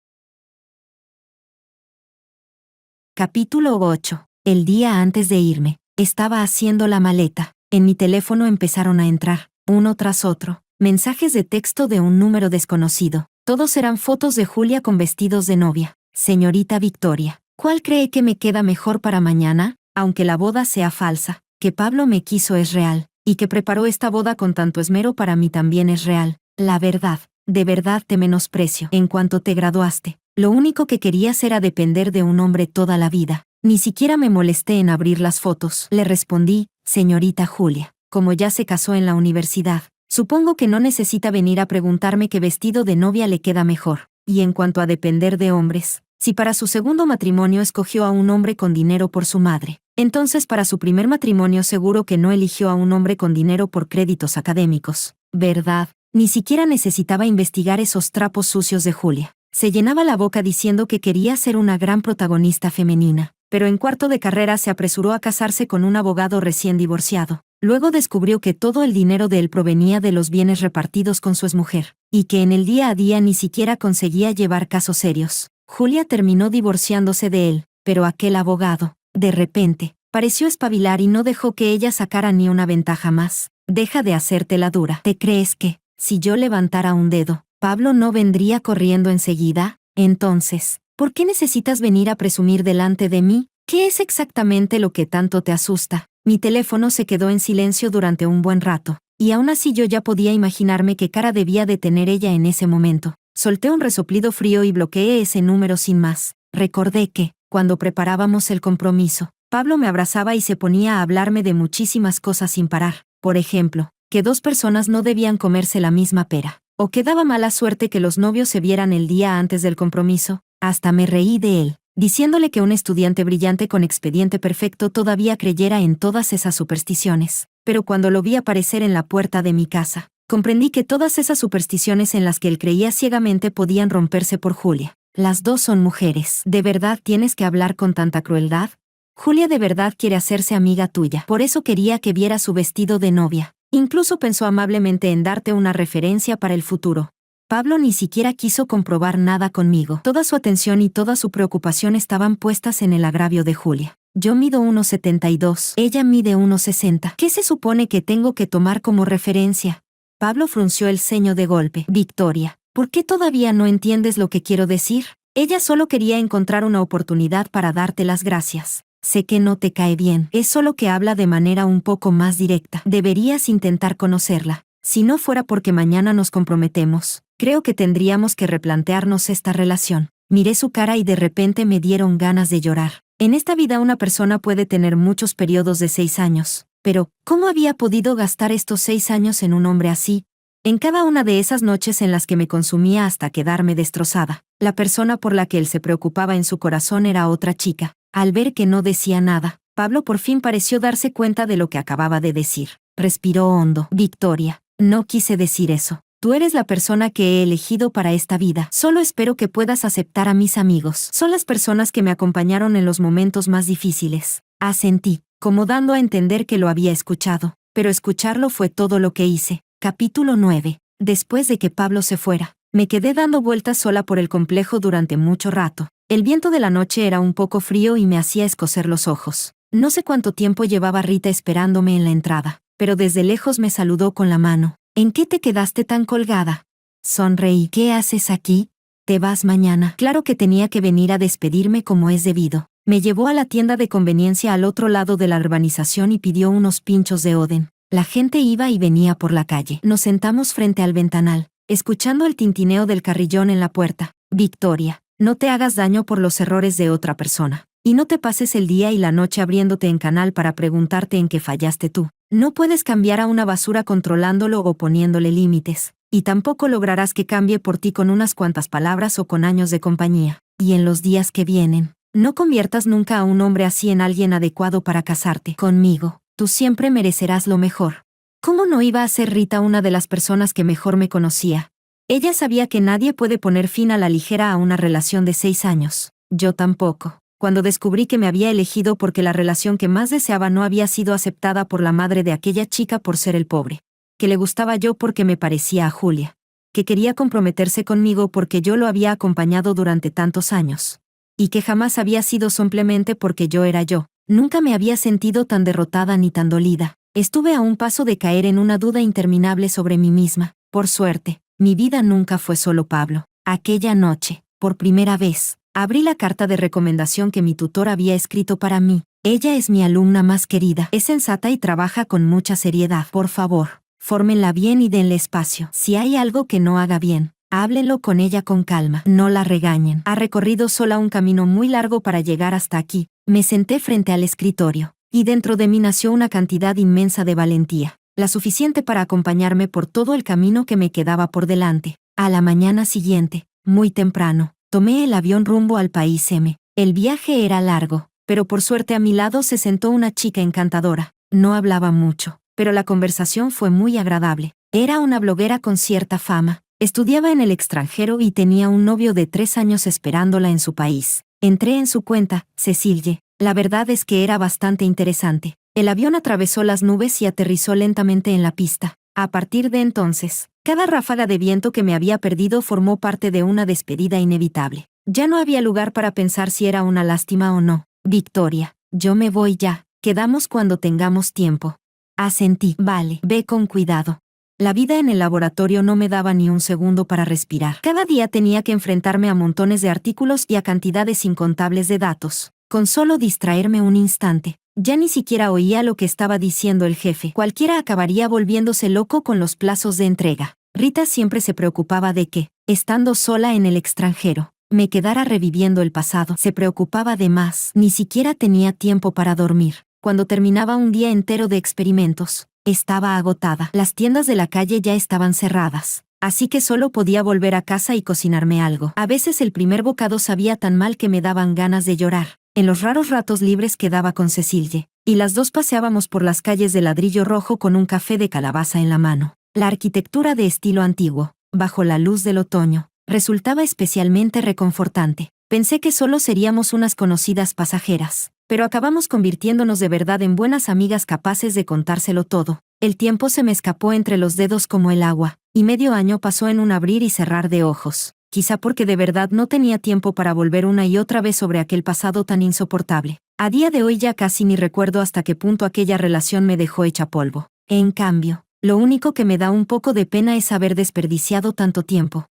Capítulo 8. El día antes de irme, estaba haciendo la maleta. En mi teléfono empezaron a entrar, uno tras otro, mensajes de texto de un número desconocido. Todos eran fotos de Julia con vestidos de novia. Señorita Victoria, ¿cuál cree que me queda mejor para mañana? Aunque la boda sea falsa, que Pablo me quiso es real, y que preparó esta boda con tanto esmero para mí también es real. La verdad, de verdad te menosprecio. En cuanto te graduaste, lo único que querías era depender de un hombre toda la vida. Ni siquiera me molesté en abrir las fotos. Le respondí: señorita Julia, como ya se casó en la universidad, supongo que no necesita venir a preguntarme qué vestido de novia le queda mejor. Y en cuanto a depender de hombres, si para su segundo matrimonio escogió a un hombre con dinero por su madre, Entonces para su primer matrimonio seguro que no eligió a un hombre con dinero por créditos académicos, ¿verdad? Ni siquiera necesitaba investigar esos trapos sucios de Julia. Se llenaba la boca diciendo que quería ser una gran protagonista femenina, pero en cuarto de carrera se apresuró a casarse con un abogado recién divorciado. Luego descubrió que todo el dinero de él provenía de los bienes repartidos con su exmujer, y que en el día a día ni siquiera conseguía llevar casos serios. Julia terminó divorciándose de él, pero aquel abogado, de repente, pareció espabilar y no dejó que ella sacara ni una ventaja más. Deja de hacerte la dura. ¿Te crees que, si yo levantara un dedo, Pablo no vendría corriendo enseguida? Entonces, ¿por qué necesitas venir a presumir delante de mí? ¿Qué es exactamente lo que tanto te asusta? Mi teléfono se quedó en silencio durante un buen rato, y aún así yo ya podía imaginarme qué cara debía de tener ella en ese momento. Solté un resoplido frío y bloqueé ese número sin más. Recordé que, cuando preparábamos el compromiso, Pablo me abrazaba y se ponía a hablarme de muchísimas cosas sin parar. Por ejemplo, que dos personas no debían comerse la misma pera, o que daba mala suerte que los novios se vieran el día antes del compromiso. Hasta me reí de él, diciéndole que un estudiante brillante con expediente perfecto todavía creyera en todas esas supersticiones. Pero cuando lo vi aparecer en la puerta de mi casa, comprendí que todas esas supersticiones en las que él creía ciegamente podían romperse por Julia. Las dos son mujeres. ¿De verdad tienes que hablar con tanta crueldad? Julia de verdad quiere hacerse amiga tuya. Por eso quería que viera su vestido de novia. Incluso pensó amablemente en darte una referencia para el futuro. Pablo ni siquiera quiso comprobar nada conmigo. Toda su atención y toda su preocupación estaban puestas en el agravio de Julia. Yo mido 1,72. Ella mide 1,60. ¿Qué se supone que tengo que tomar como referencia? Pablo frunció el ceño de golpe. Victoria, ¿por qué todavía no entiendes lo que quiero decir? Ella solo quería encontrar una oportunidad para darte las gracias. Sé que no te cae bien. Es solo que habla de manera un poco más directa. Deberías intentar conocerla. Si no fuera porque mañana nos comprometemos, creo que tendríamos que replantearnos esta relación. Miré su cara y de repente me dieron ganas de llorar. En esta vida una persona puede tener muchos periodos de 6 años, pero ¿cómo había podido gastar estos 6 años en un hombre así? En cada una de esas noches en las que me consumía hasta quedarme destrozada, la persona por la que él se preocupaba en su corazón era otra chica. Al ver que no decía nada, Pablo por fin pareció darse cuenta de lo que acababa de decir. Respiró hondo. Victoria, no quise decir eso. Tú eres la persona que he elegido para esta vida. Solo espero que puedas aceptar a mis amigos. Son las personas que me acompañaron en los momentos más difíciles. Asentí, como dando a entender que lo había escuchado. Pero escucharlo fue todo lo que hice. Capítulo 9. Después de que Pablo se fuera, me quedé dando vueltas sola por el complejo durante mucho rato. El viento de la noche era un poco frío y me hacía escocer los ojos. No sé cuánto tiempo llevaba Rita esperándome en la entrada, pero desde lejos me saludó con la mano. ¿En qué te quedaste tan colgada? Sonreí. ¿Qué haces aquí? ¿Te vas mañana? Claro que tenía que venir a despedirme como es debido. Me llevó a la tienda de conveniencia al otro lado de la urbanización y pidió unos pinchos de Oden. La gente iba y venía por la calle. Nos sentamos frente al ventanal, escuchando el tintineo del carrillón en la puerta. Victoria, no te hagas daño por los errores de otra persona. Y no te pases el día y la noche abriéndote en canal para preguntarte en qué fallaste tú. No puedes cambiar a una basura controlándolo o poniéndole límites. Y tampoco lograrás que cambie por ti con unas cuantas palabras o con años de compañía. Y en los días que vienen, no conviertas nunca a un hombre así en alguien adecuado para casarte conmigo. Tú siempre merecerás lo mejor. ¿Cómo no iba a ser Rita una de las personas que mejor me conocía? Ella sabía que nadie puede poner fin a la ligera a una relación de 6 años. Yo tampoco. Cuando descubrí que me había elegido porque la relación que más deseaba no había sido aceptada por la madre de aquella chica por ser el pobre. Que le gustaba yo porque me parecía a Julia. Que quería comprometerse conmigo porque yo lo había acompañado durante tantos años. Y que jamás había sido simplemente porque yo era yo. Nunca me había sentido tan derrotada ni tan dolida. Estuve a un paso de caer en una duda interminable sobre mí misma. Por suerte, mi vida nunca fue solo Pablo. Aquella noche, por primera vez, abrí la carta de recomendación que mi tutor había escrito para mí. Ella es mi alumna más querida. Es sensata y trabaja con mucha seriedad. Por favor, fórmenla bien y denle espacio. Si hay algo que no haga bien, háblenlo con ella con calma. No la regañen. Ha recorrido sola un camino muy largo para llegar hasta aquí. Me senté frente al escritorio, y dentro de mí nació una cantidad inmensa de valentía, la suficiente para acompañarme por todo el camino que me quedaba por delante. A la mañana siguiente, muy temprano, tomé el avión rumbo al país M. El viaje era largo, pero por suerte a mi lado se sentó una chica encantadora. No hablaba mucho, pero la conversación fue muy agradable. Era una bloguera con cierta fama. Estudiaba en el extranjero y tenía un novio de 3 años esperándola en su país. Entré en su cuenta, Cecilie. La verdad es que era bastante interesante. El avión atravesó las nubes y aterrizó lentamente en la pista. A partir de entonces, cada ráfaga de viento que me había perdido formó parte de una despedida inevitable. Ya no había lugar para pensar si era una lástima o no. Victoria, yo me voy ya. Quedamos cuando tengamos tiempo. Asentí. Vale, ve con cuidado. La vida en el laboratorio no me daba ni un segundo para respirar. Cada día tenía que enfrentarme a montones de artículos y a cantidades incontables de datos. Con solo distraerme un instante, ya ni siquiera oía lo que estaba diciendo el jefe. Cualquiera acabaría volviéndose loco con los plazos de entrega. Rita siempre se preocupaba de que, estando sola en el extranjero, me quedara reviviendo el pasado. Se preocupaba de más. Ni siquiera tenía tiempo para dormir. Cuando terminaba un día entero de experimentos, estaba agotada. Las tiendas de la calle ya estaban cerradas, así que solo podía volver a casa y cocinarme algo. A veces el primer bocado sabía tan mal que me daban ganas de llorar. En los raros ratos libres quedaba con Cecilie, y las dos paseábamos por las calles de ladrillo rojo con un café de calabaza en la mano. La arquitectura de estilo antiguo, bajo la luz del otoño, resultaba especialmente reconfortante. Pensé que solo seríamos unas conocidas pasajeras, pero acabamos convirtiéndonos de verdad en buenas amigas capaces de contárselo todo. El tiempo se me escapó entre los dedos como el agua, y medio año pasó en un abrir y cerrar de ojos. Quizá porque de verdad no tenía tiempo para volver una y otra vez sobre aquel pasado tan insoportable. A día de hoy ya casi ni recuerdo hasta qué punto aquella relación me dejó hecha polvo. En cambio, lo único que me da un poco de pena es haber desperdiciado tanto tiempo.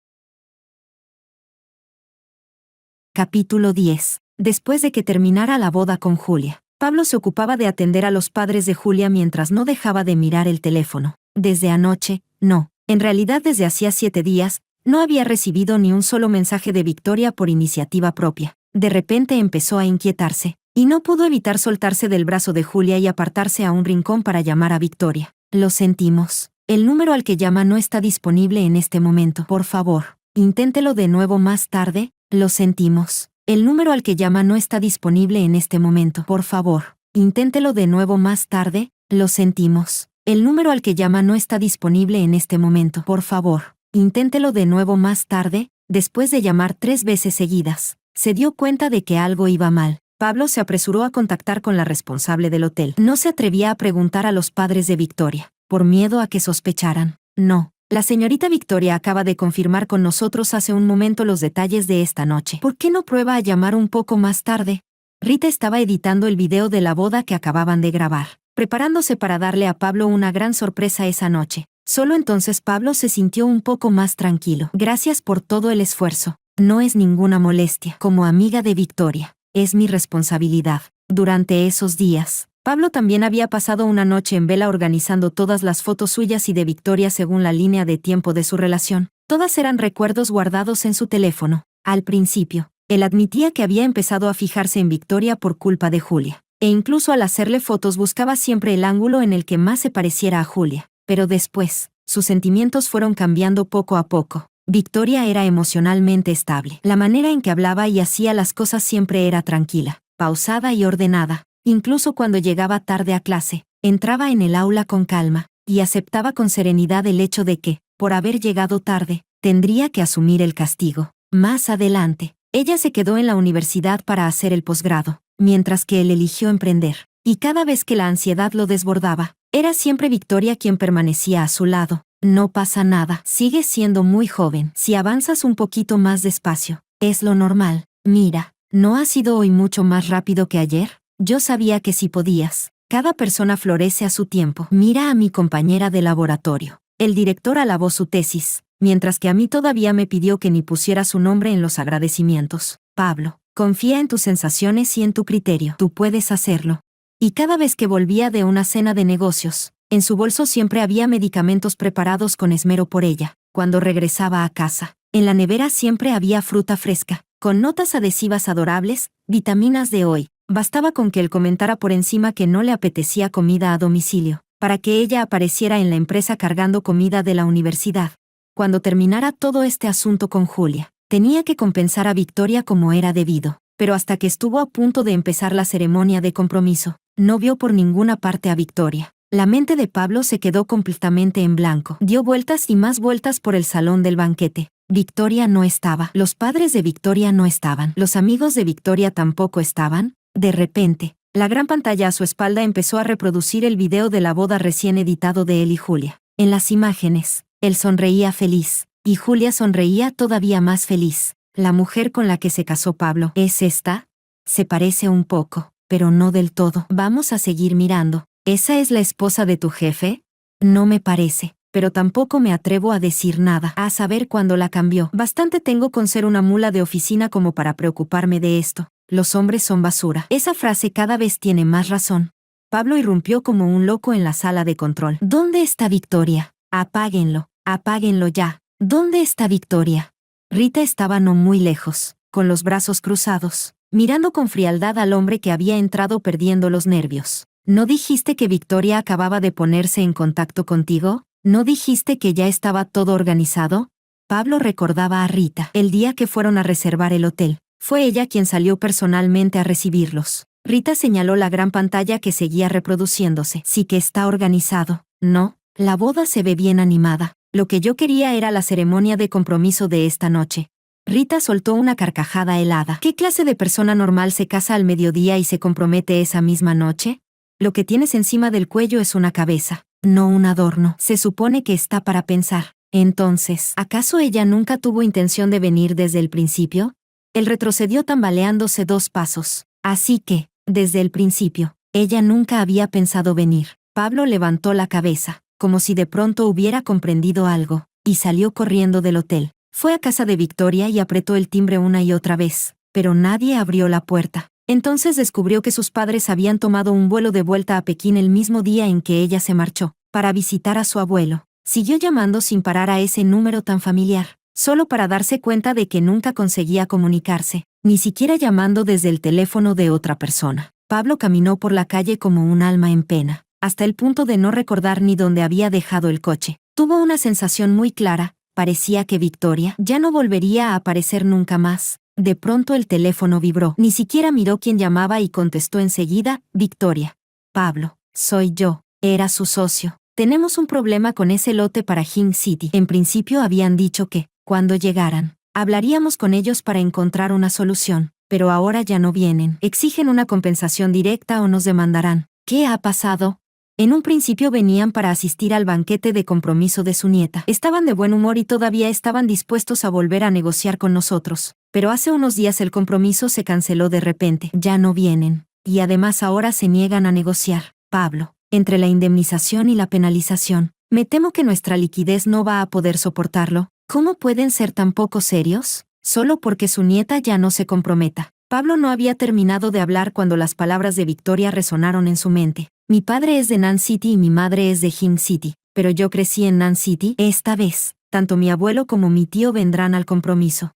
Capítulo 10. Después de que terminara la boda con Julia, Pablo se ocupaba de atender a los padres de Julia mientras no dejaba de mirar el teléfono. Desde anoche, no, en realidad desde hacía 7 días, no había recibido ni un solo mensaje de Victoria por iniciativa propia. De repente empezó a inquietarse, y no pudo evitar soltarse del brazo de Julia y apartarse a un rincón para llamar a Victoria. Lo sentimos. El número al que llama no está disponible en este momento. Por favor, inténtelo de nuevo más tarde. Lo sentimos. El número al que llama no está disponible en este momento. Por favor, inténtelo de nuevo más tarde. Lo sentimos. El número al que llama no está disponible en este momento. Por favor, inténtelo de nuevo más tarde. Después de llamar 3 veces seguidas, se dio cuenta de que algo iba mal. Pablo se apresuró a contactar con la responsable del hotel. No se atrevía a preguntar a los padres de Victoria, por miedo a que sospecharan. No. La señorita Victoria acaba de confirmar con nosotros hace un momento los detalles de esta noche. ¿Por qué no prueba a llamar un poco más tarde? Rita estaba editando el video de la boda que acababan de grabar, preparándose para darle a Pablo una gran sorpresa esa noche. Solo entonces Pablo se sintió un poco más tranquilo. Gracias por todo el esfuerzo. No es ninguna molestia. Como amiga de Victoria, es mi responsabilidad. Durante esos días, Pablo también había pasado una noche en vela organizando todas las fotos suyas y de Victoria según la línea de tiempo de su relación. Todas eran recuerdos guardados en su teléfono. Al principio, él admitía que había empezado a fijarse en Victoria por culpa de Julia, e incluso al hacerle fotos buscaba siempre el ángulo en el que más se pareciera a Julia. Pero después, sus sentimientos fueron cambiando poco a poco. Victoria era emocionalmente estable. La manera en que hablaba y hacía las cosas siempre era tranquila, pausada y ordenada. Incluso cuando llegaba tarde a clase, entraba en el aula con calma, y aceptaba con serenidad el hecho de que, por haber llegado tarde, tendría que asumir el castigo. Más adelante, ella se quedó en la universidad para hacer el posgrado, mientras que él eligió emprender. Y cada vez que la ansiedad lo desbordaba, era siempre Victoria quien permanecía a su lado. No pasa nada, sigues siendo muy joven. Si avanzas un poquito más despacio, es lo normal. Mira, ¿no has ido hoy mucho más rápido que ayer? Yo sabía que sí podías. Cada persona florece a su tiempo. Mira a mi compañera de laboratorio. El director alabó su tesis, mientras que a mí todavía me pidió que ni pusiera su nombre en los agradecimientos. Pablo, confía en tus sensaciones y en tu criterio. Tú puedes hacerlo. Y cada vez que volvía de una cena de negocios, en su bolso siempre había medicamentos preparados con esmero por ella. Cuando regresaba a casa, en la nevera siempre había fruta fresca, con notas adhesivas adorables, vitaminas de hoy. Bastaba con que él comentara por encima que no le apetecía comida a domicilio, para que ella apareciera en la empresa cargando comida de la universidad. Cuando terminara todo este asunto con Julia, tenía que compensar a Victoria como era debido. pero hasta que estuvo a punto de empezar la ceremonia de compromiso, no vio por ninguna parte a Victoria. La mente de Pablo se quedó completamente en blanco. Dio vueltas y más vueltas por el salón del banquete. Victoria no estaba. Los padres de Victoria no estaban. Los amigos de Victoria tampoco estaban. De repente, la gran pantalla a su espalda empezó a reproducir el video de la boda recién editado de él y Julia. En las imágenes, él sonreía feliz, y Julia sonreía todavía más feliz. La mujer con la que se casó Pablo, ¿es esta? Se parece un poco, pero no del todo. Vamos a seguir mirando. ¿Esa es la esposa de tu jefe? No me parece, pero tampoco me atrevo a decir nada. A saber cuándo la cambió. Bastante tengo con ser una mula de oficina como para preocuparme de esto. Los hombres son basura. Esa frase cada vez tiene más razón. Pablo irrumpió como un loco en la sala de control. ¿Dónde está Victoria? Apáguenlo. Apáguenlo ya. ¿Dónde está Victoria? Rita estaba no muy lejos, con los brazos cruzados, mirando con frialdad al hombre que había entrado perdiendo los nervios. ¿No dijiste que Victoria acababa de ponerse en contacto contigo? ¿No dijiste que ya estaba todo organizado? Pablo recordaba a Rita el día que fueron a reservar el hotel. Fue ella quien salió personalmente a recibirlos. Rita señaló la gran pantalla que seguía reproduciéndose. Sí que está organizado. No, la boda se ve bien animada. Lo que yo quería era la ceremonia de compromiso de esta noche. Rita soltó una carcajada helada. ¿Qué clase de persona normal se casa al mediodía y se compromete esa misma noche? Lo que tienes encima del cuello es una cabeza, no un adorno. Se supone que está para pensar. Entonces, ¿acaso ella nunca tuvo intención de venir desde el principio? Él retrocedió tambaleándose 2 pasos. Así que, desde el principio, ella nunca había pensado venir. Pablo levantó la cabeza, como si de pronto hubiera comprendido algo, y salió corriendo del hotel. Fue a casa de Victoria y apretó el timbre una y otra vez, pero nadie abrió la puerta. Entonces descubrió que sus padres habían tomado un vuelo de vuelta a Pekín el mismo día en que ella se marchó, para visitar a su abuelo. Siguió llamando sin parar a ese número tan familiar, solo para darse cuenta de que nunca conseguía comunicarse, ni siquiera llamando desde el teléfono de otra persona. Pablo caminó por la calle como un alma en pena, hasta el punto de no recordar ni dónde había dejado el coche. Tuvo una sensación muy clara, parecía que Victoria ya no volvería a aparecer nunca más. De pronto el teléfono vibró. Ni siquiera miró quién llamaba y contestó enseguida, Victoria. Pablo, soy yo. Era su socio. Tenemos un problema con ese lote para Hing City. En principio habían dicho que, cuando llegaran, hablaríamos con ellos para encontrar una solución, pero ahora ya no vienen. Exigen una compensación directa o nos demandarán. ¿Qué ha pasado? En un principio venían para asistir al banquete de compromiso de su nieta. Estaban de buen humor y todavía estaban dispuestos a volver a negociar con nosotros. Pero hace unos días el compromiso se canceló de repente. Ya no vienen. Y además ahora se niegan a negociar. Pablo, entre la indemnización y la penalización, me temo que nuestra liquidez no va a poder soportarlo. ¿Cómo pueden ser tan poco serios? Solo porque su nieta ya no se comprometa. Pablo no había terminado de hablar cuando las palabras de Victoria resonaron en su mente. Mi padre es de Nan City y mi madre es de Hing City, pero yo crecí en Nan City. Esta vez, tanto mi abuelo como mi tío vendrán al compromiso.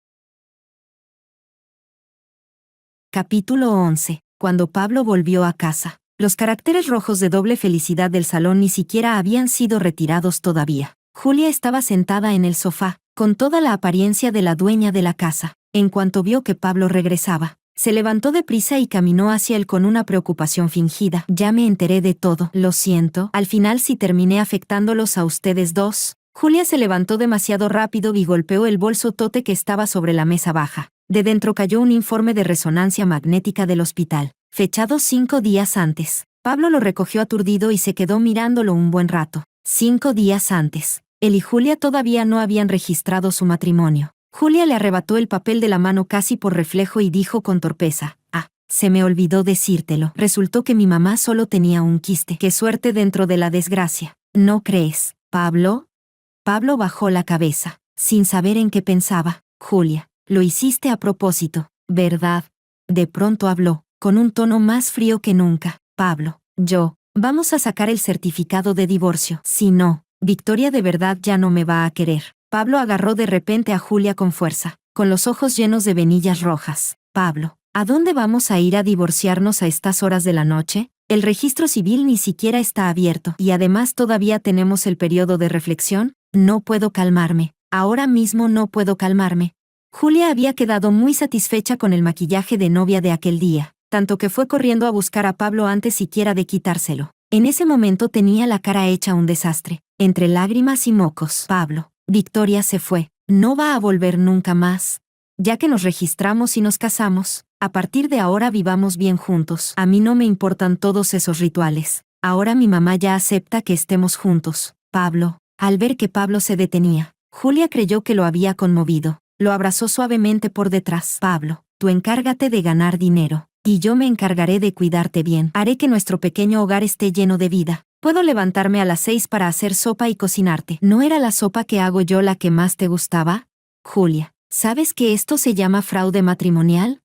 Capítulo 11. Cuando Pablo volvió a casa. Los caracteres rojos de doble felicidad del salón ni siquiera habían sido retirados todavía. Julia estaba sentada en el sofá, con toda la apariencia de la dueña de la casa. En cuanto vio que Pablo regresaba, se levantó deprisa y caminó hacia él con una preocupación fingida. Ya me enteré de todo. Lo siento. Al final sí terminé afectándolos a ustedes dos. Julia se levantó demasiado rápido y golpeó el bolso tote que estaba sobre la mesa baja. De dentro cayó un informe de resonancia magnética del hospital, fechado 5 días antes. Pablo lo recogió aturdido y se quedó mirándolo un buen rato. 5 días antes. Él y Julia todavía no habían registrado su matrimonio. Julia le arrebató el papel de la mano casi por reflejo y dijo con torpeza, se me olvidó decírtelo. Resultó que mi mamá solo tenía un quiste. Qué suerte dentro de la desgracia. ¿No crees, Pablo? Pablo bajó la cabeza, sin saber en qué pensaba. Julia, lo hiciste a propósito, ¿verdad? De pronto habló, con un tono más frío que nunca. Pablo, vamos a sacar el certificado de divorcio. Si no, Victoria de verdad ya no me va a querer. Pablo agarró de repente a Julia con fuerza, con los ojos llenos de venillas rojas. Pablo, ¿a dónde vamos a ir a divorciarnos a estas horas de la noche? El registro civil ni siquiera está abierto, y además todavía tenemos el periodo de reflexión. No puedo calmarme. Ahora mismo no puedo calmarme. Julia había quedado muy satisfecha con el maquillaje de novia de aquel día, tanto que fue corriendo a buscar a Pablo antes siquiera de quitárselo. En ese momento tenía la cara hecha un desastre, entre lágrimas y mocos. Pablo, Victoria se fue, no va a volver nunca más. Ya que nos registramos y nos casamos, a partir de ahora vivamos bien juntos. A mí no me importan todos esos rituales. Ahora mi mamá ya acepta que estemos juntos. Pablo, al ver que Pablo se detenía, Julia creyó que lo había conmovido. Lo abrazó suavemente por detrás. Pablo, tú encárgate de ganar dinero, y yo me encargaré de cuidarte bien. Haré que nuestro pequeño hogar esté lleno de vida. Puedo levantarme a las 6 para hacer sopa y cocinarte. ¿No era la sopa que hago yo la que más te gustaba? Julia, ¿sabes que esto se llama fraude matrimonial?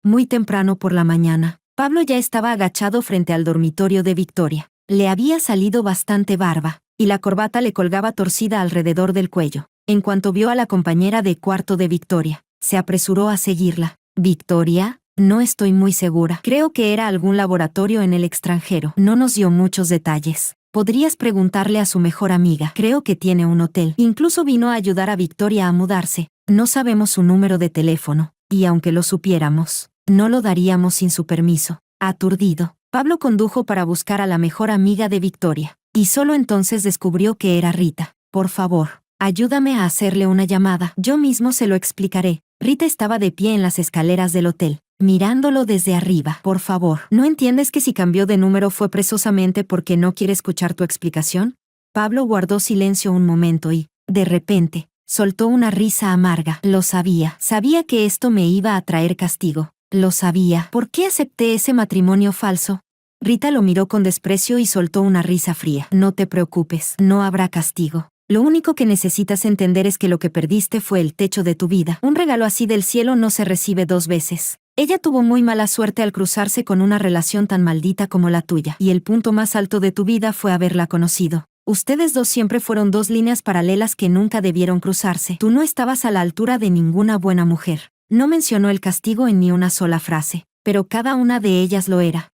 Muy temprano por la mañana, Pablo ya estaba agachado frente al dormitorio de Victoria. Le había salido bastante barba, y la corbata le colgaba torcida alrededor del cuello. En cuanto vio a la compañera de cuarto de Victoria, se apresuró a seguirla. ¿Victoria? No estoy muy segura. Creo que era algún laboratorio en el extranjero. No nos dio muchos detalles. Podrías preguntarle a su mejor amiga. Creo que tiene un hotel. Incluso vino a ayudar a Victoria a mudarse. No sabemos su número de teléfono, y aunque lo supiéramos, no lo daríamos sin su permiso. Aturdido, Pablo condujo para buscar a la mejor amiga de Victoria, y solo entonces descubrió que era Rita. Por favor, ayúdame a hacerle una llamada. Yo mismo se lo explicaré. Rita estaba de pie en las escaleras del hotel, mirándolo desde arriba. Por favor, ¿no entiendes que si cambió de número fue precisamente porque no quiere escuchar tu explicación? Pablo guardó silencio un momento y, de repente, soltó una risa amarga. Lo sabía. Sabía que esto me iba a traer castigo. Lo sabía. ¿Por qué acepté ese matrimonio falso? Rita lo miró con desprecio y soltó una risa fría. No te preocupes, no habrá castigo. Lo único que necesitas entender es que lo que perdiste fue el techo de tu vida. Un regalo así del cielo no se recibe 2 veces. Ella tuvo muy mala suerte al cruzarse con una relación tan maldita como la tuya. Y el punto más alto de tu vida fue haberla conocido. Ustedes dos siempre fueron 2 líneas paralelas que nunca debieron cruzarse. Tú no estabas a la altura de ninguna buena mujer. No mencionó el castigo en ni una sola frase, pero cada una de ellas lo era.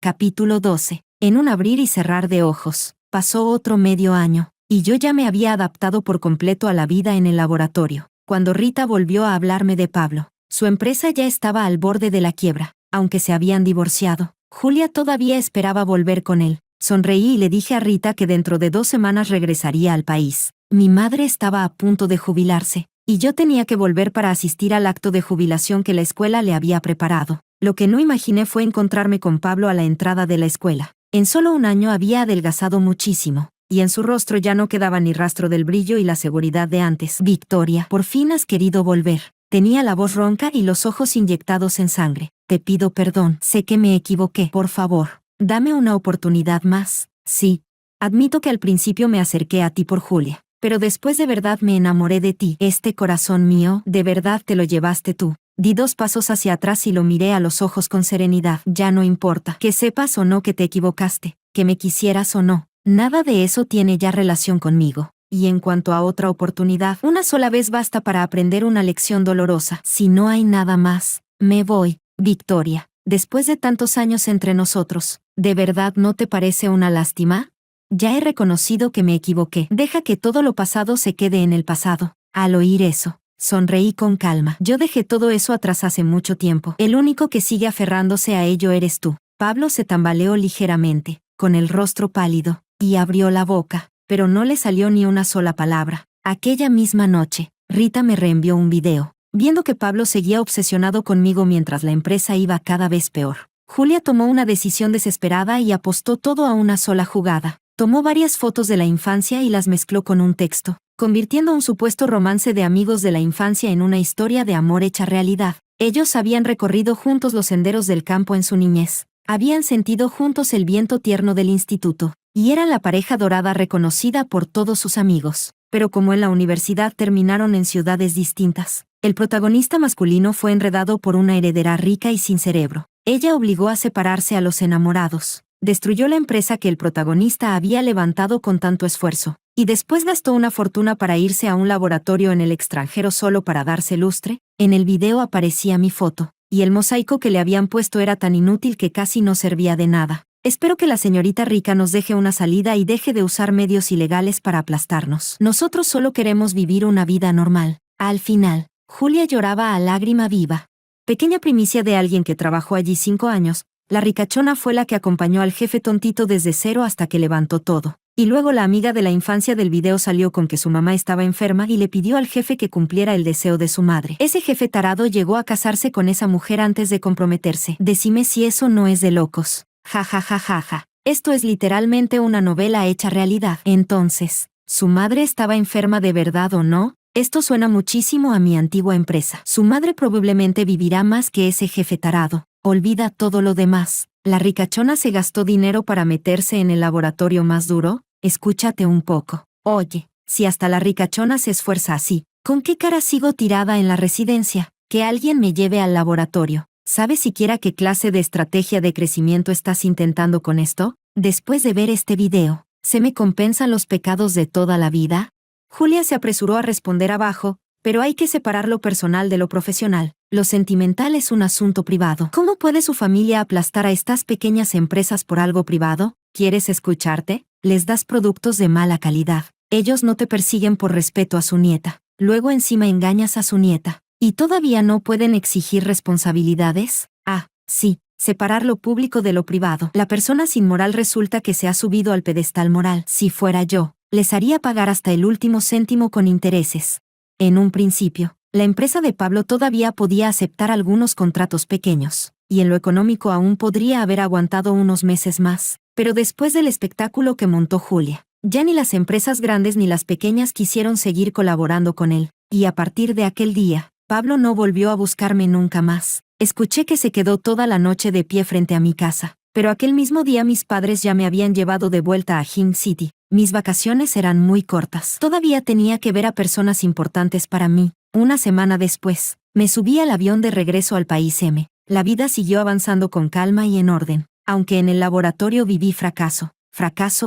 Capítulo 12. En un abrir y cerrar de ojos, pasó otro medio año, y yo ya me había adaptado por completo a la vida en el laboratorio. Cuando Rita volvió a hablarme de Pablo, su empresa ya estaba al borde de la quiebra, aunque se habían divorciado. Julia todavía esperaba volver con él. Sonreí y le dije a Rita que dentro de 2 semanas regresaría al país. Mi madre estaba a punto de jubilarse, y yo tenía que volver para asistir al acto de jubilación que la escuela le había preparado. Lo que no imaginé fue encontrarme con Pablo a la entrada de la escuela. En solo un año había adelgazado muchísimo, y en su rostro ya no quedaba ni rastro del brillo y la seguridad de antes. Victoria, por fin has querido volver. Tenía la voz ronca y los ojos inyectados en sangre. Te pido perdón, sé que me equivoqué. Por favor, dame una oportunidad más. Sí, admito que al principio me acerqué a ti por Julia, pero después de verdad me enamoré de ti. Este corazón mío, de verdad te lo llevaste tú. Di 2 pasos hacia atrás y lo miré a los ojos con serenidad. Ya no importa, que sepas o no que te equivocaste, que me quisieras o no, nada de eso tiene ya relación conmigo. Y en cuanto a otra oportunidad, una sola vez basta para aprender una lección dolorosa. Si no hay nada más, me voy. Victoria, después de tantos años entre nosotros, ¿de verdad no te parece una lástima? Ya he reconocido que me equivoqué. Deja que todo lo pasado se quede en el pasado. Al oír eso, sonreí con calma. Yo dejé todo eso atrás hace mucho tiempo. El único que sigue aferrándose a ello eres tú. Pablo se tambaleó ligeramente, con el rostro pálido, y abrió la boca, pero no le salió ni una sola palabra. Aquella misma noche, Rita me reenvió un video. Viendo que Pablo seguía obsesionado conmigo mientras la empresa iba cada vez peor, Julia tomó una decisión desesperada y apostó todo a una sola jugada. Tomó varias fotos de la infancia y las mezcló con un texto, convirtiendo un supuesto romance de amigos de la infancia en una historia de amor hecha realidad. Ellos habían recorrido juntos los senderos del campo en su niñez, habían sentido juntos el viento tierno del instituto, y eran la pareja dorada reconocida por todos sus amigos. Pero como en la universidad terminaron en ciudades distintas, el protagonista masculino fue enredado por una heredera rica y sin cerebro. Ella obligó a separarse a los enamorados, destruyó la empresa que el protagonista había levantado con tanto esfuerzo, y después gastó una fortuna para irse a un laboratorio en el extranjero solo para darse lustre. En el video aparecía mi foto, y el mosaico que le habían puesto era tan inútil que casi no servía de nada. Espero que la señorita rica nos deje una salida y deje de usar medios ilegales para aplastarnos. Nosotros solo queremos vivir una vida normal. Al final, Julia lloraba a lágrima viva. Pequeña primicia de alguien que trabajó allí 5 años, la ricachona fue la que acompañó al jefe tontito desde cero hasta que levantó todo. Y luego la amiga de la infancia del video salió con que su mamá estaba enferma y le pidió al jefe que cumpliera el deseo de su madre. Ese jefe tarado llegó a casarse con esa mujer antes de comprometerse. Decime si eso no es de locos. Ja ja ja ja ja. Esto es literalmente una novela hecha realidad. Entonces, ¿su madre estaba enferma de verdad o no? Esto suena muchísimo a mi antigua empresa. Su madre probablemente vivirá más que ese jefe tarado. Olvida todo lo demás. ¿La ricachona se gastó dinero para meterse en el laboratorio más duro? Escúchate un poco. Oye, si hasta la ricachona se esfuerza así, ¿con qué cara sigo tirada en la residencia? Que alguien me lleve al laboratorio. ¿Sabes siquiera qué clase de estrategia de crecimiento estás intentando con esto? Después de ver este video, ¿se me compensan los pecados de toda la vida? Julia se apresuró a responder abajo, pero hay que separar lo personal de lo profesional. Lo sentimental es un asunto privado. ¿Cómo puede su familia aplastar a estas pequeñas empresas por algo privado? ¿Quieres escucharte? Les das productos de mala calidad. Ellos no te persiguen por respeto a su nieta. Luego encima engañas a su nieta. ¿Y todavía no pueden exigir responsabilidades? Ah, sí, separar lo público de lo privado. La persona sin moral resulta que se ha subido al pedestal moral. Si fuera yo, les haría pagar hasta el último céntimo con intereses. En un principio, la empresa de Pablo todavía podía aceptar algunos contratos pequeños, y en lo económico aún podría haber aguantado unos meses más. Pero después del espectáculo que montó Julia, ya ni las empresas grandes ni las pequeñas quisieron seguir colaborando con él, y a partir de aquel día, Pablo no volvió a buscarme nunca más. Escuché que se quedó toda la noche de pie frente a mi casa, pero aquel mismo día mis padres ya me habían llevado de vuelta a Hill City. Mis vacaciones eran muy cortas. Todavía tenía que ver a personas importantes para mí. Una semana después, me subí al avión de regreso al país M. La vida siguió avanzando con calma y en orden, aunque en el laboratorio viví fracaso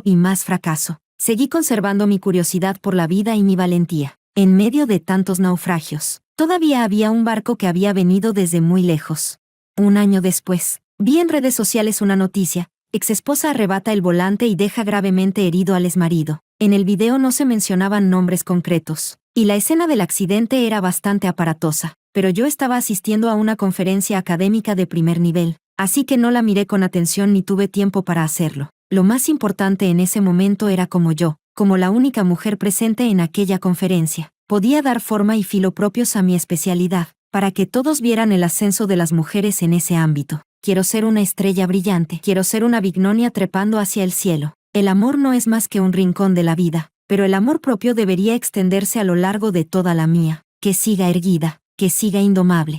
y más fracaso. Seguí conservando mi curiosidad por la vida y mi valentía. En medio de tantos naufragios, todavía había un barco que había venido desde muy lejos. Un año después, vi en redes sociales una noticia: exesposa arrebata el volante y deja gravemente herido al exmarido. En el video no se mencionaban nombres concretos, y la escena del accidente era bastante aparatosa, pero yo estaba asistiendo a una conferencia académica de primer nivel, así que no la miré con atención ni tuve tiempo para hacerlo. Lo más importante en ese momento era como yo, como la única mujer presente en aquella conferencia, podía dar forma y filo propios a mi especialidad, para que todos vieran el ascenso de las mujeres en ese ámbito. Quiero ser una estrella brillante, quiero ser una Vignonia trepando hacia el cielo. El amor no es más que un rincón de la vida, pero el amor propio debería extenderse a lo largo de toda la mía, que siga erguida, que siga indomable.